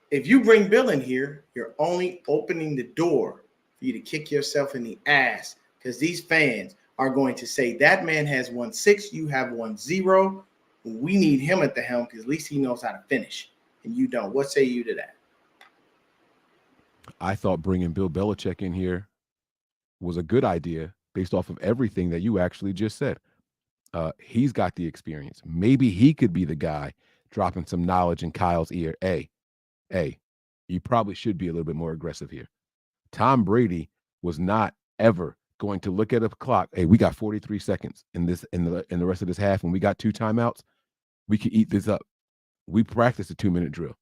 if you bring Bill in here, you're only opening the door for you to kick yourself in the ass because these fans are going to say that man has won 6, you have won 0. We need him at the helm because at least he knows how to finish, and you don't. What say you to that? I thought bringing Bill Belichick in here was a good idea based off of everything that you actually just said. He's got the experience. Maybe he could be the guy dropping some knowledge in Kyle's ear. Hey, you probably should be a little bit more aggressive here. Tom Brady was not ever going to look at a clock. Hey, we got 43 seconds in the rest of this half, and we got 2 timeouts. We could eat this up. We practiced a 2-minute drill,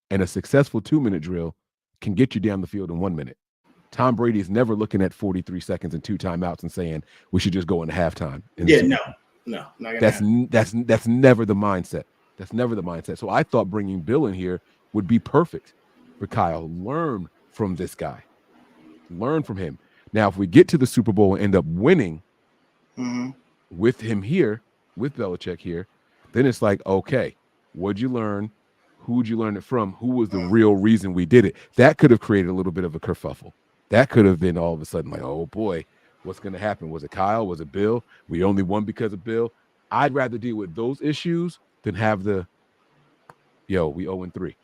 and a successful 2-minute drill can get you down the field in 1 minute. Tom Brady is never looking at 43 seconds and 2 timeouts and saying we should just go into halftime. No, that's never the mindset. That's never the mindset. So I thought bringing Bill in here would be perfect for Kyle. Learn from this guy. Learn from him. Now, if we get to the Super Bowl and end up winning with him here, with Belichick here, then it's like, okay, what'd you learn? Who'd you learn it from? Who was the real reason we did it? That could have created a little bit of a kerfuffle. That could have been all of a sudden like, oh boy, what's going to happen? Was it Kyle? Was it Bill? We only won because of Bill. I'd rather deal with those issues than have we 0-3.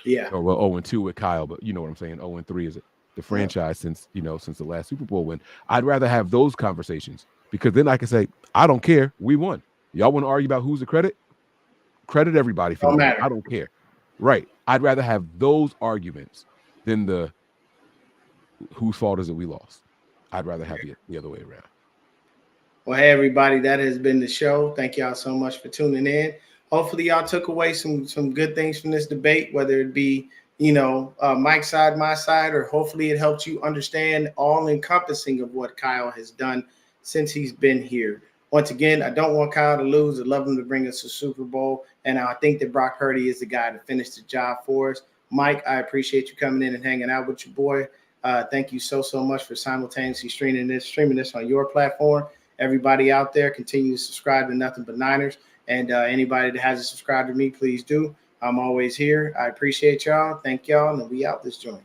Yeah. Or well, 0-2 with Kyle, but you know what I'm saying? 0-3 is the franchise since the last Super Bowl win. I'd rather have those conversations because then I can say, I don't care. We won. Y'all want to argue about who's the credit? Credit everybody for that. I don't care. Right. I'd rather have those arguments than the whose fault is it we lost. I'd rather have the other way around. Well, hey, everybody, that has been the show. Thank y'all so much for tuning in. Hopefully y'all took away some good things from this debate, whether it be, Mike's side, my side, or hopefully it helps you understand all encompassing of what Kyle has done since he's been here. Once again, I don't want Kyle to lose. I'd love him to bring us a Super Bowl. And I think that Brock Purdy is the guy to finish the job for us. Mike, I appreciate you coming in and hanging out with your boy. Thank you so much for simultaneously streaming this on your platform. Everybody out there, continue to subscribe to Nothing But Niners. And anybody that hasn't subscribed to me, please do. I'm always here. I appreciate y'all. Thank y'all. And we out this joint.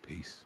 Peace.